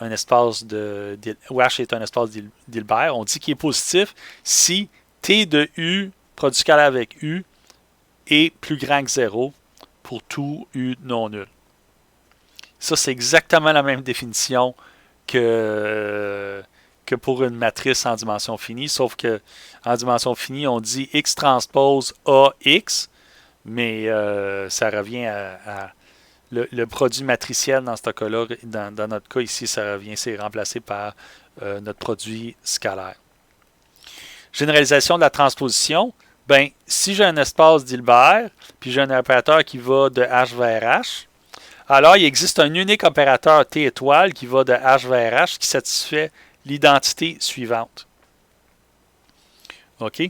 espace où H est un espace d'Hilbert. On dit qu'il est positif si T de U, produit scalaire avec U, est plus grand que 0 pour tout U non nul. Ça, c'est exactement la même définition que pour une matrice en dimension finie, sauf que en dimension finie, on dit X transpose AX, mais ça revient à le produit matriciel dans ce cas-là. Dans notre cas ici, ça revient, c'est remplacé par notre produit scalaire. Généralisation de la transposition. Ben, si j'ai un espace d'Hilbert, puis j'ai un opérateur qui va de H vers H, alors il existe un unique opérateur T étoile qui va de H vers H qui satisfait l'identité suivante. OK?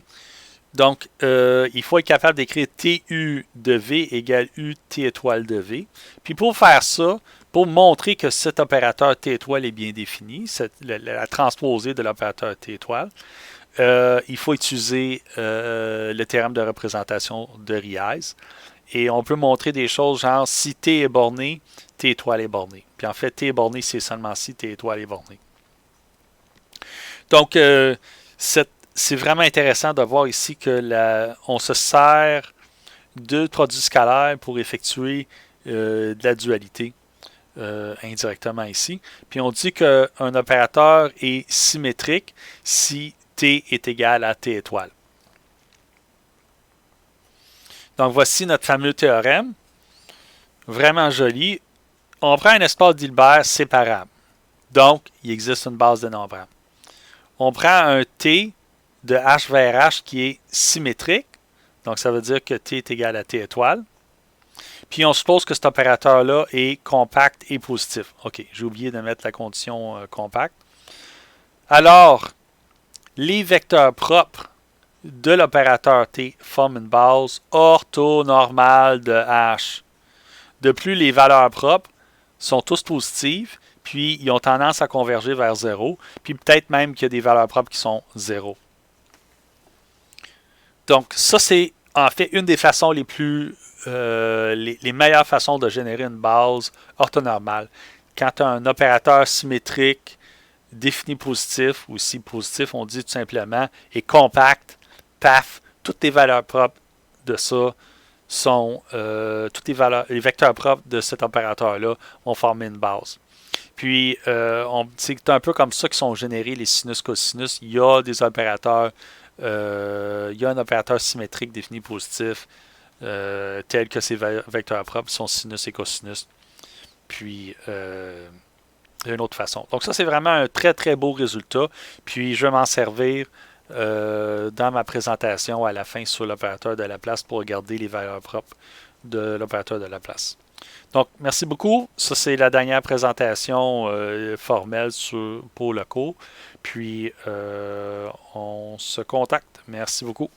Donc, il faut être capable d'écrire TU de V égale U T étoile de V. Puis pour faire ça, pour montrer que cet opérateur T étoile est bien défini, la transposée de l'opérateur T étoile, il faut utiliser le théorème de représentation de Riesz. Et on peut montrer des choses genre si T est borné, T étoile est borné. Puis en fait, T est borné, c'est seulement si T étoile est borné. Donc, c'est vraiment intéressant de voir ici que on se sert de produits scalaires pour effectuer de la dualité indirectement ici. Puis on dit qu'un opérateur est symétrique si T est égal à T étoile. Donc voici notre fameux théorème. Vraiment joli. On prend un espace d'Hilbert séparable. Donc, il existe une base dénombrable. On prend un T de H vers H qui est symétrique. Donc, ça veut dire que T est égal à T étoile. Puis, on suppose que cet opérateur-là est compact et positif. OK, j'ai oublié de mettre la condition compacte. Alors, les vecteurs propres de l'opérateur T forme une base orthonormale de H. De plus, les valeurs propres sont tous positives, puis ils ont tendance à converger vers 0, puis peut-être même qu'il y a des valeurs propres qui sont 0. Donc, ça, c'est en fait une des façons les meilleures façons de générer une base orthonormale. Quand tu as un opérateur symétrique défini positif, ou si positif, on dit tout simplement, et compact, paf, toutes les valeurs propres de ça sont, les vecteurs propres de cet opérateur-là vont former une base. Puis, c'est un peu comme ça que sont générés les sinus-cosinus. Il y a des opérateurs, il y a un opérateur symétrique défini positif, tel que ces vecteurs propres sont sinus et cosinus. Puis, d'une autre façon. Donc ça, c'est vraiment un très, très beau résultat. Puis, je vais m'en servir dans ma présentation à la fin sur l'opérateur de Laplace pour regarder les valeurs propres de l'opérateur de Laplace. Donc, merci beaucoup. Ça, c'est la dernière présentation formelle pour le cours. Puis, on se contacte. Merci beaucoup.